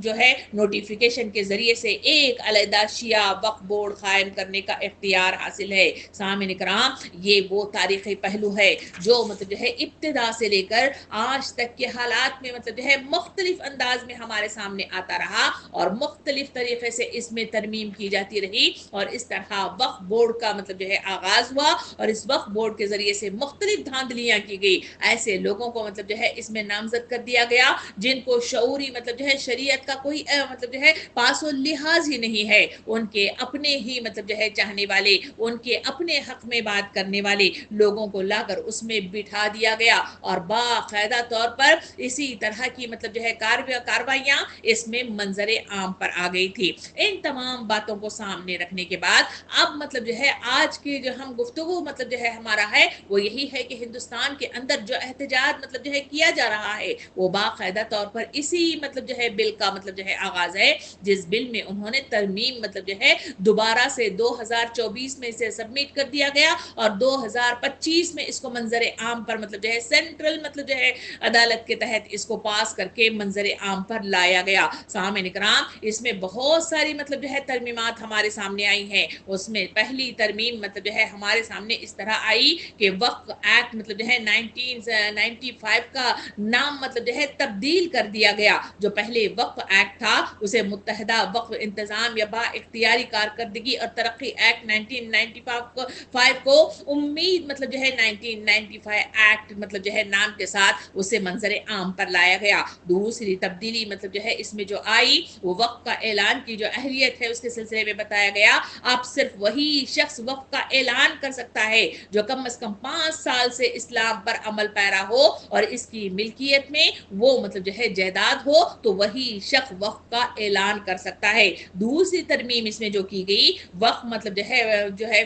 جو ہے نوٹیفیکیشن کے ذریعے سے ایک علیحدہ شیعہ وقف بورڈ قائم کرنے کا اختیار حاصل ہے۔ سامعین کرام، یہ وہ تاریخی پہلو ہے جو مطلب جو ہے ابتدا سے لے کر آج تک کے حالات میں مطلب جو ہے مختلف انداز میں ہمارے سامنے آتا رہا اور مختلف طریقے سے اس میں ترمیم کی جاتی رہی، اور اس طرح وقف بورڈ کا مطلب جو ہے آغاز ہوا اور اس وقف بورڈ کے ذریعے سے مختلف دھاندلیاں کی گئی۔ ایسے لوگوں کو مطلب جو ہے اس میں نامزد کر دیا گیا جن کو شعوری مطلب جو ہے شریعت کا کوئی مطلب جو ہے پاس و لحاظ ہی نہیں ہے، ان کے اپنے ہی مطلب جو ہے چاہنے والے، ان کے اپنے حق میں بات کرنے والے لوگوں کو لا کر اس میں بٹھا دیا گیا اور باقاعدہ طور پر اسی طرح کی مطلب جو ہے کاروائیاں اس میں منظر عام پر آ گئی تھی۔ ان تمام باتوں کو سامنے رکھنے کے بعد اب مطلب جو ہے آج کی جو ہم گفتگو مطلب جو ہے ہمارا ہے وہ یہی ہے کہ ہندوستان کے اندر جو احتجاج مطلب جو ہے کیا جا رہا ہے وہ باقاعدہ طور پر اسی مطلب جو ہے بل کا مطلب جو ہے آغاز ہے، جس بل میں انہوں نے ترمیم مطلب جو ہے دوبارہ سے 2024 میں اسے سبمٹ کر دیا گیا اور 2025 میں اس کو منظر عام پر مطلب جو ہے سینٹرل مطلب جو ہے عدالت کے تحت اس کو پاس کر کے منظر عام پر لایا گیا۔ سامعین کرام، اس میں بہت ساری مطلب جو ہے ترمیمات ہمارے سامنے آئی ہیں۔ اس میں پہلی ترمیم مطلب جو ہے ہمارے سامنے اس طرح آئی کہ وقف ایکٹ مطلب جو ہے 1995 کا نام مطلب جو ہے تبدیل کر دیا گیا۔ جو پہلے وقف ایکٹ تھا اسے متحدہ وقف انتظام یا با اختیاری کارکردگی اور ترقی ایکٹ 1995 کو امید مطلب جو ہے 1995 ایکٹ مطلب جو ہے نام کے ساتھ اسے منظر عام پر لایا گیا۔ دوسری تبدیلی مطلب جو ہے اس میں جو آئی وہ وقف کا اعلان کی جو اہلیت ہے اس کے سلسلے میں بتایا گیا، اب صرف وہی شخص وقف کا اعلان کر سکتا ہے جو کم از کم 5 سال سے اسلام پر عمل پیرا ہو اور اس کی ملکیت میں وہ مطلب جو ہے جائیداد ہو، تو وہی شخص وقف کا اعلان کر سکتا ہے۔ دوسری ترمیم اس میں جو کی گئی، وقف مطلب جو ہے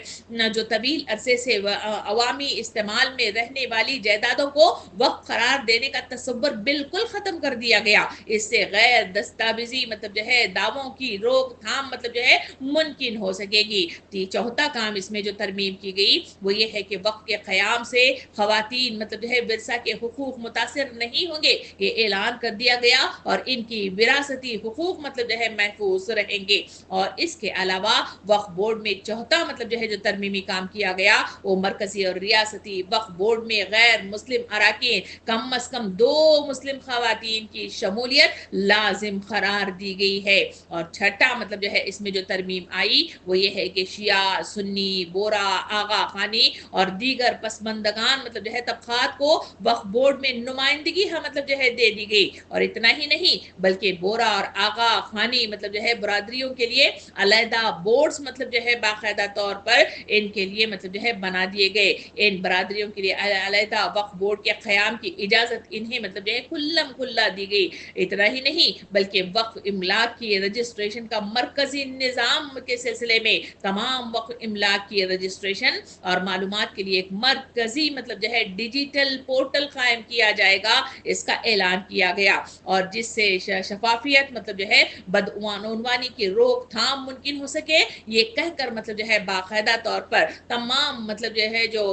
جو طویل عرصے سے عوامی استعمال میں رہنے والی جائیدادوں کو وقف قرار دینے کا تصور بالکل ختم کر دیا گیا۔ اس سے غیر دستاویزی مطلب جو ہے دعووں کی روک تھام مطلب جو ہے ممکن ہو سکے گی۔ چوتھا کام اس میں جو ترمیم کی گئی وہ یہ ہے کہ وقف کے قیام سے خواتین مطلب جو ہے ورثہ کے حقوق متاثر نہیں ہوں گے، یہ اعلان کر دیا گیا اور ان کی وراثتی حقوق مطلب جو ہے محفوظ رہیں گے۔ اور اس کے علاوہ وقف بورڈ میں چوتھا مطلب جو ہے جو ترمیمی کام کیا گیا وہ مرکزی اور ریاستی وقف بورڈ میں غیر مسلم اراکین کم از کم 2 مسلم خواتین کی شمولیت لازم قرار دی گئی ہے۔ اور چھٹا مطلب جو ہے اس میں جو ترمیم آئی وہ یہ ہے کہ شیعہ، سنی، بورا، آغا خانی اور دیگر پسماندگان مطلب جو ہے طبقات کو وقف بورڈ میں نمائندگی مطلب جو ہے دے دی گئی۔ اور اتنا ہی نہیں بلکہ بورا اور آغا خانی مطلب جو ہے برادریوں کے لیے علیحدہ بورڈز مطلب جو ہے باقاعدہ طور پر ان کے لیے مطلب جو ہے بنا دیے گئے. ان برادریوں کے لیے علیحدہ وقف بورڈ کے قیام کی اجازت انہیں مطلب جو ہے کھلم کھلا دی گئی. اتنا ہی نہیں بلکہ وقف املاک کی رجسٹریشن کا مرکزی نظام کے سلسلے میں تمام وقف املاک کی رجسٹریشن اور معلومات کے لیے ایک مرکزی مطلب جو ہے ڈیجیٹل پورٹل قائم کیا جائے گا. اس کا اعلان کیا گیا اور جس سے شفافیت مطلب جو ہے بدعنوانی کی روک تھام ممکن ہو سکے. یہ کہہ کر مطلب جو ہے باقاعدہ طور پر تمام مطلب جو ہے جو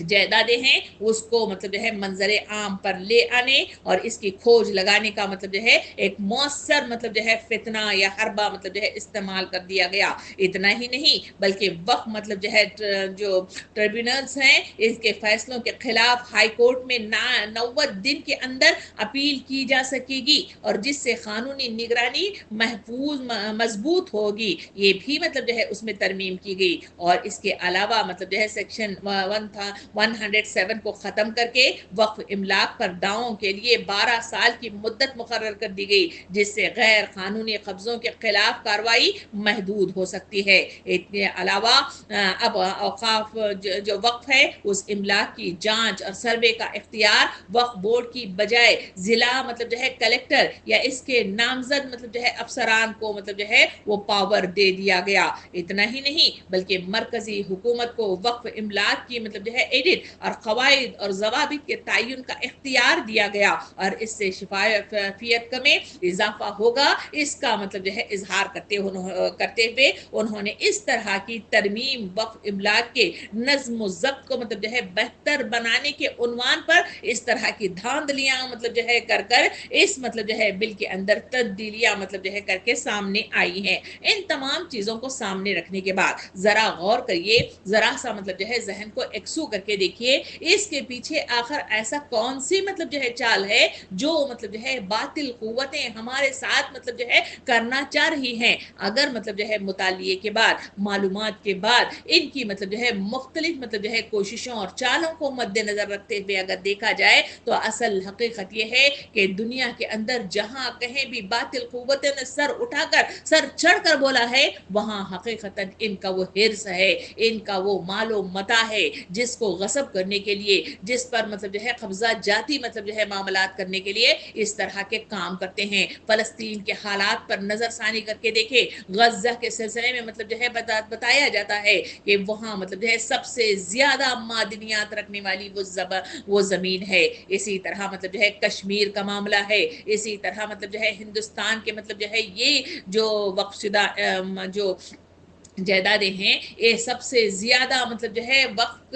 جائیدادیں ہیں اس کو مطلب جو ہے منظر عام پر لے آنے اور اس کی کھوج لگانے کا مطلب جو ہے ایک مؤثر مطلب جو ہے فتنہ یا حربہ مطلب جو ہے استعمال کر دیا گیا. اتنا ہی نہیں بلکہ وقت مطلب جو ہے جو ٹریبیونلز ہیں اس کے فیصلوں کے خلاف ہائی کورٹ میں 90 دن کے اندر اپیل کی جا سکے گی اور جس سے قانونی نگرانی محفوظ مضبوط ہوگی. یہ بھی مطلب جو ہے اس میں ترمیم کی گئی. اور اس کے علاوہ مطلب جو ہے سیکشن 107 کو ختم کر کے وقف املاک پر دعووں کے لیے 12 سال کی مدت مقرر کر دی گئی جس سے غیر قانونی قبضوں کے خلاف کارروائی محدود ہو سکتی ہے. اس کے علاوہ اب اوقاف جو وقف ہے اس املاک کی جانچ اور سروے کا اختیار وقف بورڈ کی بجائے ضلع مطلب جو ہے کلیکٹر یا اس کے نامزد مطلب جو ہے افسران کو مطلب جو ہے وہ پاور دے دیا گیا. اتنا ہی نہیں بلکہ مرکزی حکومت کو وقف املاک کی مطلب جو ہے ایڈٹ اور قواعد اور ضوابط کے تعین کا اختیار دیا گیا اور اس سے شفافیت میں اضافہ ہوگا. اس کا مطلب جو ہے اظہار کرتے ہوئے انہوں نے اس طرح کی ترمیم وقف املاک کے نظم و ضبط کو مطلب جو ہے بہتر بنانے کے عنوان پر اس طرح کی دھاندلیاں مطلب جو ہے کر اس مطلب جو ہے بل کے اندر تبدیلیاں مطلب جو ہے کر کے سامنے آئی ہیں. ان تمام چیزوں کو سامنے رکھنے کے بعد ذرا غور کریے, ذرا سا مطلب جو ہے ذہن کو ایکسو کر کے دیکھیے اس کے پیچھے آخر ایسا کون سی مطلب جو ہے چال ہے جو مطلب جو ہے باطل قوتیں ہمارے ساتھ مطلب جو ہے کرنا چاہ رہی ہیں. اگر مطلب جو ہے مطالعے کے بعد معلومات کے بعد ان کی مطلب جو ہے مختلف مطلب جو ہے کوششوں اور چالوں کو مد نظر رکھتے ہوئے اگر دیکھا جائے تو اصل حقیقت یہ ہے کہ دنیا کے اندر جہاں کہیں بھی باطل قوتیں نے سر اٹھا کر سر چڑھ کر بولا ہے وہاں حقیقتاً ان کا وہ حرص ہے, ان کا وہ مال و متاع ہے جس کو غصب کرنے کے لیے, جس پر مطلب جو ہے قبضہ جاتی مطلب جو ہے معاملات کرنے کے لیے اس طرح کے کام کرتے ہیں. فلسطین کے حالات پر نظر ثانی کر کے دیکھیں, غزہ کے سلسلے میں مطلب جو ہے بتایا جاتا ہے کہ وہاں مطلب جو ہے سب سے زیادہ معدنیات رکھنے والی وہ زمین ہے. اسی طرح مطلب جو ہے کشمیر کا معاملہ ہے, اسی طرح مطلب جو ہے ہندوستان کے مطلب جو ہے یہ جو وقف شدہ جو جائیدادیں ہیں یہ سب سے زیادہ مطلب جو ہے وقف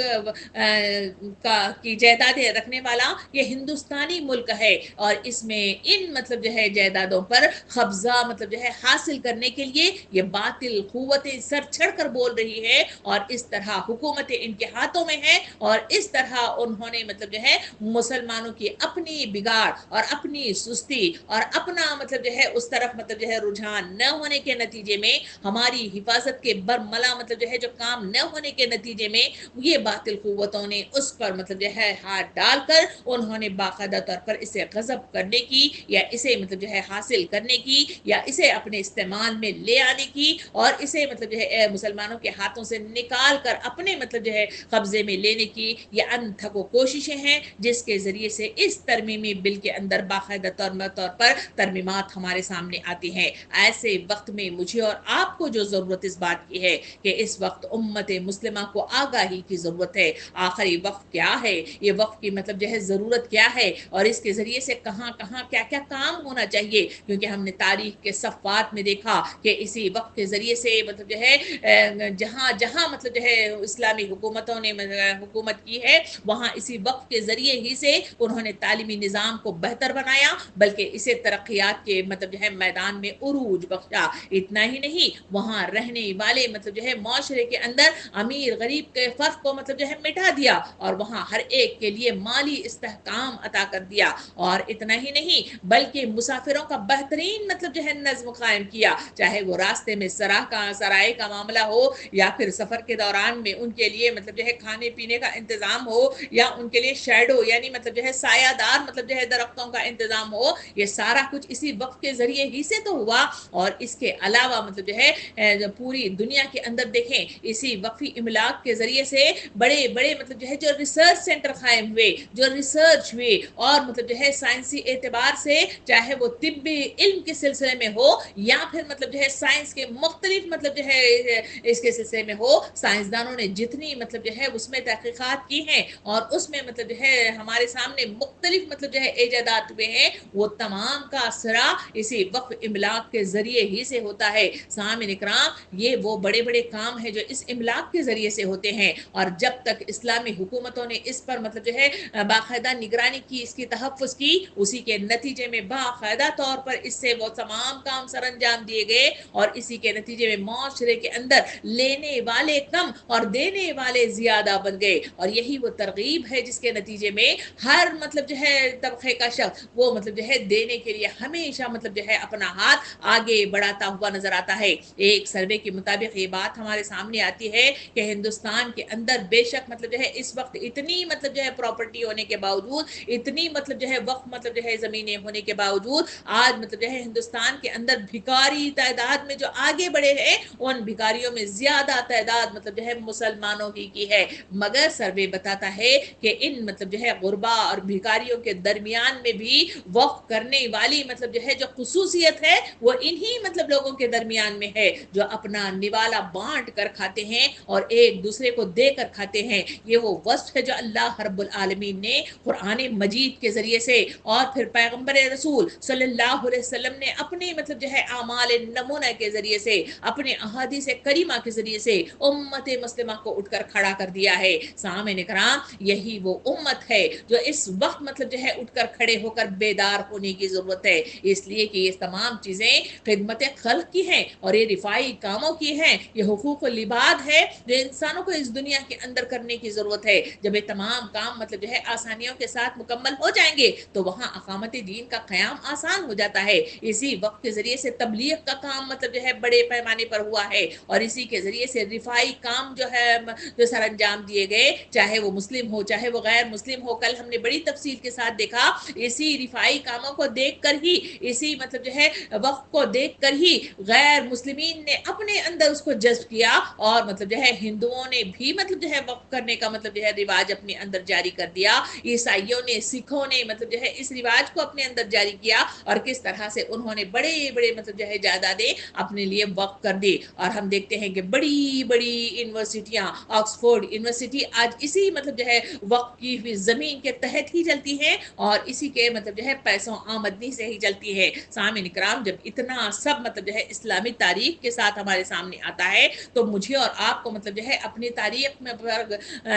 کی جائیدادیں رکھنے والا یہ ہندوستانی ملک ہے اور اس میں ان مطلب جو ہے جائیدادوں پر قبضہ مطلب جو ہے حاصل کرنے کے لیے یہ باطل قوتیں سر چڑھ کر بول رہی ہے اور اس طرح حکومتیں ان کے ہاتھوں میں ہیں اور اس طرح انہوں نے مطلب جو ہے مسلمانوں کی اپنی بگاڑ اور اپنی سستی اور اپنا مطلب جو ہے اس طرف مطلب جو ہے رجحان نہ ہونے کے نتیجے میں ہماری حفاظت کے برملا مطلب جو ہے جو کام نہ ہونے کے نتیجے میں یہ باطل قوتوں نے اس پر مطلب جو ہے ہاتھ ڈال کر انہوں نے باقاعدہ طور پر اسے غصب کرنے کی یا اسے مطلب جو ہے حاصل کرنے کی یا اسے اپنے استعمال میں لے آنے کی اور اسے مطلب جو ہے مسلمانوں کے ہاتھوں سے نکال کر اپنے مطلب جو ہے قبضے میں لینے کی یہ انتھک کوششیں ہیں جس کے ذریعے سے اس ترمیمی بل کے اندر باقاعدہ طور پر ترمیمات ہمارے سامنے آتی ہیں. ایسے وقت میں مجھے اور آپ کو جو ضرورت اس بات کی ہے کہ اس وقت امت مسلمہ کو آگاہی کی ضرورت ہے. آخری وقت کیا ہے, یہ وقت کی مطلب جو ہے ضرورت کیا ہے اور اس کے ذریعے سے کہاں کہاں کیا کیا کام ہونا چاہیے, کیونکہ ہم نے تاریخ کے صفحات میں دیکھا کہ اسی وقت کے ذریعے سے مطلب جو ہے جہاں جہاں مطلب جو ہے اسلامی حکومتوں نے حکومت کی ہے وہاں اسی وقت کے ذریعے ہی سے انہوں نے تعلیمی نظام کو بہتر بنایا بلکہ اسے ترقیات کے مطلب جو ہے میدان میں عروج بخشا. اتنا ہی نہیں وہاں رہنے والے मतलब जो है معاشرے के अंदर अमीर गरीब के फर्क को मतलब जो है मिटा दिया और वहां हर एक के लिए माली इस्तेहकाम अता कर दिया। और इतना ही नहीं बल्कि मुसाफिरों का बेहतरीन मतलब जो है नज्म कायम किया, चाहे वो रास्ते में सराय का मामला हो या फिर सफर के दौरान में उनके लिए मतलब जो है खाने पीने का इंतजाम हो या उनके लिए शैडो यानी मतलब जो है सायादार मतलब जो है दरख्तों का इंतजाम हो, ये सारा कुछ इसी वक्त के जरिए ही से तो हुआ। और इसके अलावा मतलब जो है जो पूरी दुनिया के अंदर देखें इसी वक्फी इमलाक के जरिए से बड़े बड़े मतलब जो है जो रिसर्च सेंटर कायम हुए, जो रिसर्च हुए और मतलब जो है साइंसी एतबार से चाहे वो तिब्बी इल्म के सिलसिले में हो या फिर मतलब जो है साइंस के मुख्तलिफ मतलब जो है इसके सिलसिले में हो, साइंसदानों ने जितनी मतलब जो है उसमें तहकीकात की हैं और उसमें मतलब जो है हमारे सामने मुख्तलिफ मतलब जो है इजादात हुए हैं, वो तमाम का सिरा इसी वक्फ इमलाक के जरिए ही से होता है। सामिन इकराम, ये वो बड़े बड़े काम है जो इस इमलाक के जरिए से होते हैं और जब तक इस्लामी हुकूमतों ने इस पर मतलब जो है बाकायदा निगरानी की, इसकी तहफ़्फ़ुज़ की, उसी के नतीजे में बाकायदा तौर पर इससे वो तमाम काम सर अंजाम दिए गए और इसी के नतीजे में माशरे के अंदर लेने वाले कम और देने वाले ज्यादा बन गए। और यही वो तरगीब है जिसके नतीजे में हर मतलब जो है तबके का शख्स वो मतलब जो है देने के लिए हमेशा मतलब जो है अपना हाथ आगे बढ़ाता हुआ नजर आता है। एक सर्वे के मुताबिक ये बात हमारे सामने आती है कि हिंदुस्तान के अंदर बेशक मतलब जो है इस वक्त इतनी मतलब जो है प्रॉपर्टी होने के बावजूद, इतनी मतलब जो है वक्त मतलब जो है जमीनें होने के बावजूद आज मतलब जो है हिंदुस्तान के अंदर भिखारी तादाद में जो आगे बढ़े हैं उन भिखारियों में ज्यादा तादाद मतलब जो है मुसलमानों की है। मगर सर्वे बताता है कि इन मतलब जो है गुरबा और भिखारियों के दरमियान में भी वक्फ करने वाली मतलब जो है जो खुसूसियत है वो इन्हीं मतलब लोगों के दरमियान में है जो अपना निवाला बांट कर खाते हैं और एक दूसरे को देकर खाते हैं। ये वो वस्फ है जो अल्लाह रब्बुल आलमीन ने कुरान मजीद के जरिए से और फिर पैगंबर रसूल सल्लल्लाहु अलैहि वसल्लम ने अपने मतलब जो है आमाल नमूना के जरिए से, अपने अहादीस करीमा के जरिए से उम्मत मुस्लिमा को उठकर खड़ा कर दिया है। सामने कराम, यही वो उम्मत है जो इस वक्त मतलब जो है उठकर खड़े होकर बेदार होने की जरूरत है, इसलिए कि ये तमाम चीजें खिदमत खल्क की हैं और ये रिफाई कामों की हैं, ये हुकूक लिबाद है जो इंसानों को इस दुनिया के अंदर करने की जरूरत है। जब ये तमाम काम मतलब जो है आसानियों के साथ मुकम्मल हो जाएंगे तो वहां अकामत दीन का क़याम आसान हो जाता है। इसी वक्त के जरिए से तबलीग का काम मतलब जो है बड़े पैमाने पर हुआ है और इसी के जरिए से रिफाई काम जो है जो सर अंजाम दिए गए, चाहे वो मुस्लिम हो चाहे वो गैर मुस्लिम हो। कल हमने बड़ी तफसील के साथ देखा, इसी रिफाई कामों को देख कर ही, इसी मतलब जो है वक्त को देख कर ही गैर मुस्लिमीन ने अपने अंदर उसको जज्ब किया और मतलब जो है हिंदुओं ने भी मतलब जो है वक्त करने का मतलब जो है रिवाज अपने अंदर जारी कर दिया। ईसाइयों ने, सिखों ने मतलब जो है इस रिवाज को अपने अंदर जारी किया और किस तरह से उन्होंने बड़े बड़े मतलब जो है जायदादें अपने लिए वक्त कर दी। और हम देखते हैं कि बड़ी बड़ी यूनिवर्सिटियां, ऑक्सफोर्ड यूनिवर्सिटी आज इसी मतलब जो है वक्त की हुई जमीन के तहत ही चलती है और इसी के मतलब जो है पैसों आमदनी से ही चलती है। सामिन इकराम, जब इतना सब मतलब जो है इस्लामी तारीख के साथ हमारे सामने आता है तो मुझे और आपको मतलब जो है अपनी तारीख में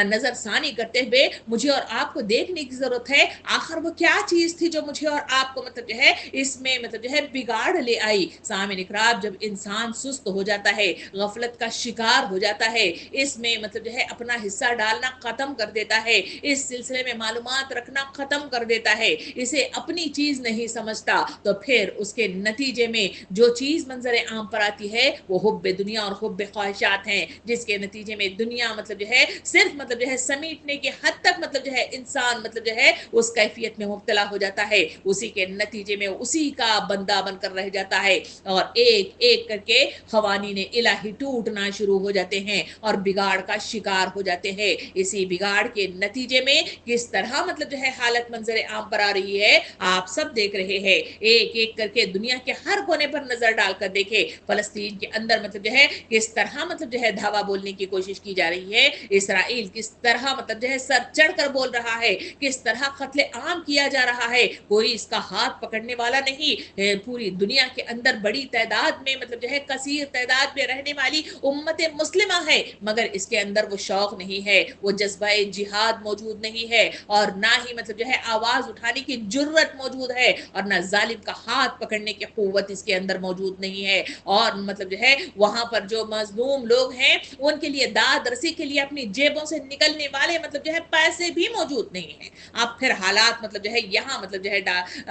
नजर सानी करते हुए मुझे और आपको देखने की जरूरत है आखिर वो क्या चीज थी जो मुझे और आपको मतलब जो है इसमें मतलब जो है बिगाड़ ले आई। सामिन इकराम, जब इंसान सुस्त हो जाता है, गफलत का शिकार हो जाता है, इसमें मतलब जो है अपना हिस्सा डालना खत्म कर देता है, इस सिलसिले में मालूमात रखना खत्म कर देता है, इसे अपनी चीज नहीं समझता, तो फिर उसके नतीजे में जो चीज मंजर आम पर आती है वो हुब्बे दुनिया और हुब्बे ख्वाहिशात हैं, जिसके नतीजे में दुनिया मतलब जो है सिर्फ मतलब जो है समेटने के हद तक मतलब जो है इंसान मतलब जो है उस कैफियत में मुब्तला हो जाता है, उसी के नतीजे में उसी का बंदा बनकर रह जाता है और एक एक करके खवानीन इलाही टूटना शुरू हो जाते हैं और बिगाड़ का शिकार हो जाते हैं। इसी बिगाड़ के नतीजे में किस तरह मतलब जो है हालत मंजर आम पर आ रही है आप सब देख रहे हैं। एक एक करके दुनिया के हर कोने पर नजर डालकर देखे, फलस्तीन के अंदर मतलब जो है किस तरह मतलब जो है धावा बोलने की कोशिश की जा रही है, इसराइल किस तरह मतलब जो है सर चढ़कर बोल रहा है, किस तरह कत्ले आम किया जा रहा है, कोई इसका हाथ पकड़ने वाला नहीं। पूरी दुनिया के अंदर बड़ी तादाद में मतलब जो है कसीर तादाद में रहने वाली उम्मत मुस्लिमा है, मगर इसके अंदर वो शौक नहीं है, वो जज्बा जिहाद मौजूद नहीं है और ना ही मतलब जो है आवाज उठाने की जुर्रत मौजूद है और ना जालिम का हाथ पकड़ने की कुव्वत इसके अंदर मौजूद नहीं है। और मतलब जो है वहां वहां पर जो मजलूम लोग हैं उनके लिए दाद रसी के लिए अपनी जेबों से निकलने वाले मतलब जो है पैसे भी मौजूद नहीं है। आप फिर हालात मतलब जो है यहाँ मतलब जो है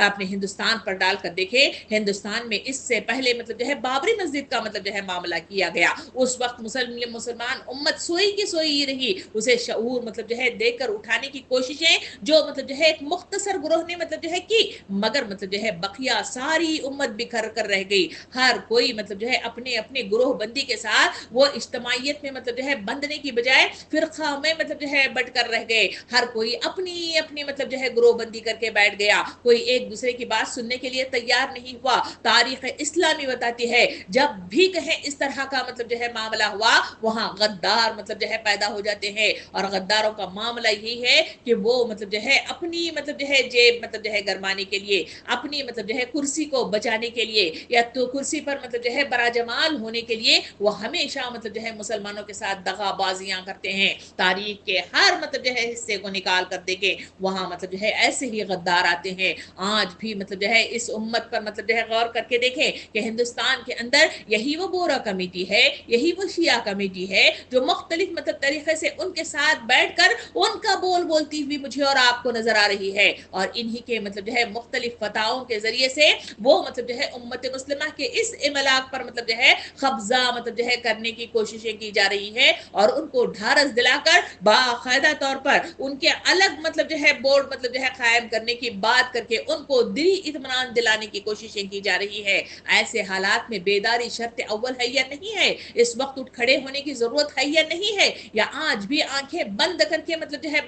अपने हिंदुस्तान पर डालकर देखे, हिंदुस्तान में इससे पहले मतलब जो है बाबरी मस्जिद का मतलब जो है मामला किया गया, उस वक्त मुसलमान उम्मत सोई की सोई ही रही, उसे शऊर मतलब जो है देकर उठाने की कोशिशें जो मतलब जो है एक मुख्तसर ग्रोह ने मतलब जो है की, मगर मतलब जो है बकिया सारी उम्मत बिखर कर रह गई। हर कोई मतलब जो है अपने अपने ग्रोह बंदी के साथ वो इज्तमाइयत में मतलब जो है बंधने की बजाय फिरका में मतलब जो है बट कर रह गए। हर कोई अपनी अपनी मतलब जो है ग्रोह बंदी करके बैठ गया, कोई एक दूसरे की बात सुनने के लिए तैयार नहीं हुआ। तारीख इस्लामी बताती है जब भी कहीं इस तरह का मतलब जो है मामला हुआ वहां गद्दार मतलब जो है पैदा हो जाते हैं, और गद्दारों का मामला यही है कि वो मतलब जो है अपनी मतलब जो है जेब मतलब जो है गरमाने के लिए, अपनी मतलब जो है कुर्सी को बचाने के लिए, या तो कुर्सी पर मतलब जो है बराजमाल होने के लिए वो हमेशा मतलब जो है मुसलमानों के साथ दगाबाजियां करते हैं। तारीख के हर मतलब जो है हिस्से को निकाल कर देखें, वहां मतलब जो है ऐसे ही गद्दार आते हैं। आज भी मतलब जो है इस उम्मत पर मतलब जो है गौर करके देखें कि हिंदुस्तान के अंदर यही वो बोरा कमेटी है, यही वो शिया कमेटी है जो मुख्तलिफ मतलब तरीके से उनके साथ बैठकर उनका बोल बोलती हुई मुझे और आपको नजर आ रही है, और इन्हीं के मतलब जो है मुख्तलिफ फताओं के जरिए से वो मतलब जो है उम्मत मुस्लिमा के इस इमलाक पर मतलब जो है कब्जा मतलब जो है करने की कोशिशें की जा रही है, और उनको ढारस दिलाकर बाकायदा तौर पर उनके अलग मतलब जो है बोर्ड मतलब जो है कायम करने की बात करके उनको दिली इत्मीनान दिलाने की कोशिशें की जा रही है। ऐसे हालात में बेदारी शर्त अव्वल है या नहीं है, इस वक्त उठ खड़े होने की जरूरत है या नहीं है, या आज भी आंखें बंद करके मतलब जो है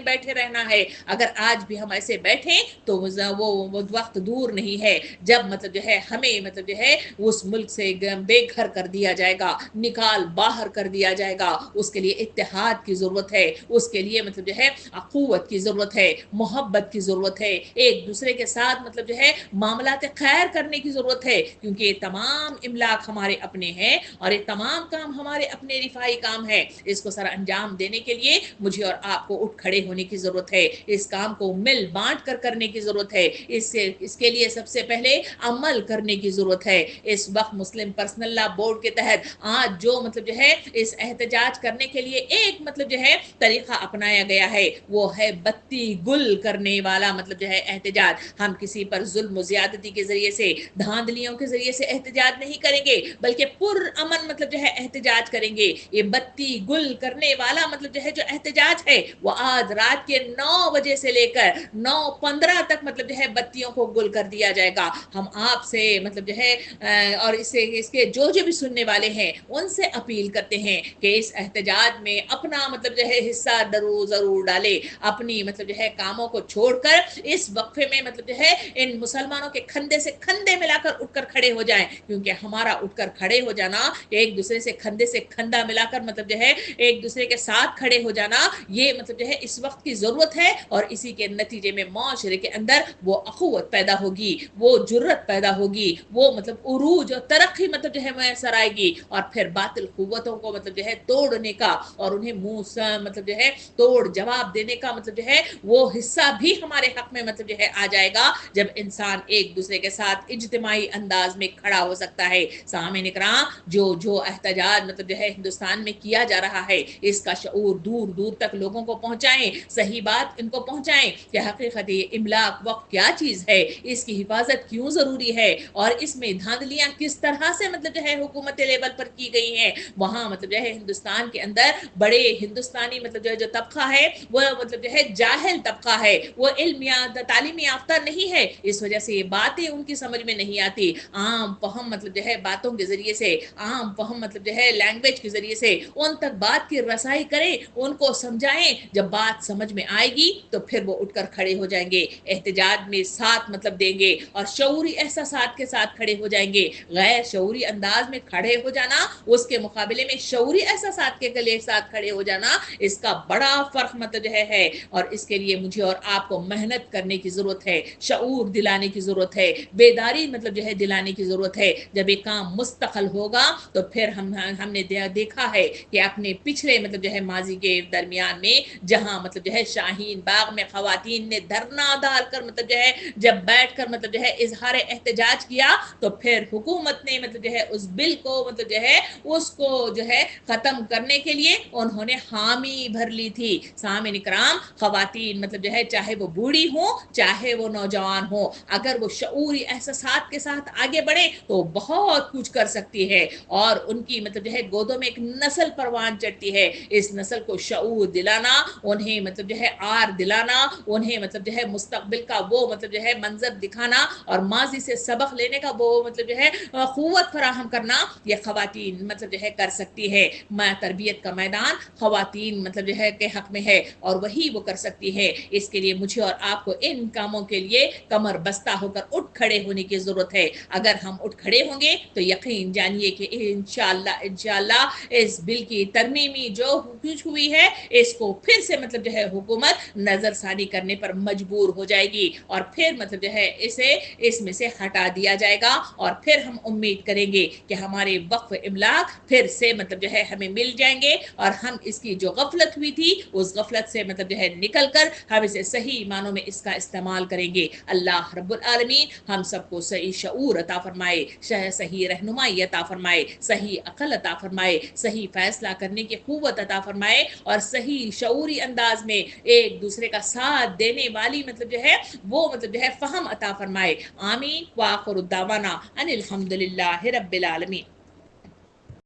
बैठे रहना है। अगर आज भी हम ऐसे बैठे तो वो वक्त दूर नहीं है जब मतलब जो है हमें मतलब जो है उस मुल्क से बेघर कर दिया जाएगा, निकाल बाहर कर दिया जाएगा। उसके लिए इत्तेहाद की जरूरत है, उसके लिए मतलब जो है अखुवत की जरूरत है, मोहब्बत की जरूरत है, एक दूसरे के साथ मतलब जो है मामलात खैर करने की जरूरत है, क्योंकि ये तमाम इमलाक हमारे अपने हैं और ये तमाम काम हमारे अपने रिफाई काम है। इसको सर अंजाम देने के लिए मुझे और आपको उठ खड़े होने की जरूरत है, इस काम को मिल बांट कर करने की जरूरत है, इसके लिए सबसे पहले अमल करने की जरूरत है। इस वक्त मुस्लिम पर्सनल लॉ बोर्ड के तहत आज जो मतलब जो है इस एहतजाज करने के लिए एक मतलब जो है तरीका अपनाया गया है वो है बत्ती गुल करने वाला मतलब जो है एहतजाज। हम किसी पर जुल्म ज्यादती के जरिए से, धांधलियों के जरिए से एहतजाज नहीं करेंगे, बल्कि पुरअमन मतलब जो है एहतजाज करेंगे। ये बत्ती गुल करने वाला मतलब जो है जो एहतजाज है वो आज रात के 9 बजे से लेकर 9:15 तक मतलब जो है बत्तियों को गुल कर दिया जाएगा। हम आपसे मतलब जो है और इससे इसके जो जो भी सुनने वाले हैं उनसे अपील करते हैं कि इस एहतजाज में अपना मतलब जो है हिस्सा जरूर डाले, अपनी मतलब जो है कामों को छोड़कर इस वक्फे में मतलब जो है इन मुसलमानों के कंधे से कंधे मिलाकर उठकर खड़े हो जाएं, क्योंकि हमारा उठकर खड़े हो जाना, एक दूसरे से कंधे से कंधा मिलाकर मतलब जो है एक दूसरे के साथ खड़े हो जाना, ये मतलब जो है इस वक्त की जरूरत है, और इसी के नतीजे में माशरे के अंदर वो अखुवत पैदा होगी, वो जुर्रत पैदा होगी, वो मतलब उरूज और तरक्की मतलब जो है मैसर आएगी, और फिर बातिल कुव्वतों को मतलब जो है तोड़ने का और उन्हें मुंह मतलब जो है तोड़ जवाब देने का मतलब जो है वो हिस्सा भी हमारे हक में मतलब जो है आ जाएगा, जब इंसान एक दूसरे के साथ इज्तिमाई अंदाज में खड़ा हो सकता है। सामईन इकराम, जो जो एहतजाज मतलब जो है हिंदुस्तान में किया जा रहा है इसका शऊर दूर दूर तक लोगों को पहुंचाएं, सही बात इनको पहुंचाएं कि हकीकत इमलाक वक्त क्या चीज है, इसकी हिफाजत क्यों जरूरी है, और इसमें धांधलियां किस तरह से मतलब जो है हुकूमत लेवल पर की गई हैं। वहां मतलब जो है हिंदुस्तान के अंदर बड़े हिंदुस्तानी मतलब जो तबका है वो मतलब जो है जाहिल तबका है, वो इल्म या तालीम याफ्ता नहीं है, इस वजह से ये बातें उनकी समझ में नहीं आती। आम फहम मतलब जो है बातों के जरिए से, आम फहम मतलब जो है लैंग्वेज के जरिए से उन तक बात की रसाई करें, उनको समझाएं, जब बात समझ में आएगी तो फिर वो उठकर खड़े हो जाएंगे, एहतजाज में साथ मतलब देंगे और शऊरी एहसासात के साथ खड़े हो जाएंगे। गैर शऊरी अंदाज में खड़े हो जाना, उसके मुकाबले में शऊरी एहसासात के गले साथ खड़े हो जाना, इसका बड़ा फर्क मतलब जो है, और इसके लिए मुझे और आपको मेहनत करने की जरूरत है, शऊर दिलाने की जरूरत है, बेदारी मतलब जो है दिलाने की जरूरत है। जब ये काम मुस्तकल होगा तो फिर हमने देखा है कि अपने पिछले मतलब जो है माजी के दरमियान में जहां मतलब जो है शाहीन बाग में खवातीन ने धरना डालकर मतलब जो है जब बैठकर मतलब जो है इजहार एहतजाज किया, तो फिर हुकूमत ने मतलब जो है उस बिल को मतलब जो है उसको जो है ख़त्म करने के लिए उन्होंने हामी भर ली थी। सामिन इकराम, ख़वातीन मतलब जो है चाहे वो बूढ़ी हो चाहे वो नौजवान हो, अगर वो शऊरी एहसासात के साथ आगे बढ़े तो बहुत कुछ कर सकती है। और उनकी मतलब जो है गोदों में एक नस्ल परवान चढ़ती है। इस नस्ल को शऊर दिलाना, उन्हें मतलब जो है आर दिलाना, उन्हें मतलब जो है मुस्तकबिल का वो मतलब जो है मंजर दिखाना और माजी से सबक लेने का वो मतलब जो है क़ुव्वत फराहम करना, ये ख़वातीन मतलब जो है कर सकती है। मैं तरबियत का मैदान ख़वातीन मतलब जो है के हक में है और वही वो कर सकती है। इसके लिए मुझे और आपको इन कामों के लिए कमर बस्ता होकर उठ खड़े होने की ज़रूरत है। अगर हम उठ खड़े होंगे तो यकीन जानिए कि इंशाअल्लाह इंशाअल्लाह इस बिल की तरमीमी जो कुछ हुई है इसको फिर से मतलब जो है हुकूमत नज़रसानी करने पर मजबूर हो जाएगी और फिर मतलब जो है इसे इसमें से हटा दिया जाएगा और फिर हम उम्मीद करेंगे कि हमारे वक्फ इमलाक फिर से मतलब जो है हमें मिल जाएंगे और हम इसकी जो गफलत हुई थी उस गफलत से मतलब जो है निकल कर हम इसे सही मानों में इसका इस्तेमाल करेंगे। अल्लाह रब्बुल आलमीन हम सबको सही शऊर अता फरमाए, सही रहनुमाई अता फरमाए, सही अकल अता फरमाए, सही फैसला करने की क़ुव्वत अता फरमाए और सही शऊरी अंदाज में एक दूसरे का साथ देने वाली मतलब जो है वो मतलब जो है फ़हम अता फरमाए। आमीन व आखिरु दावाना अनिल हम्दुलिल्लाहि रब्बिल आलमीन।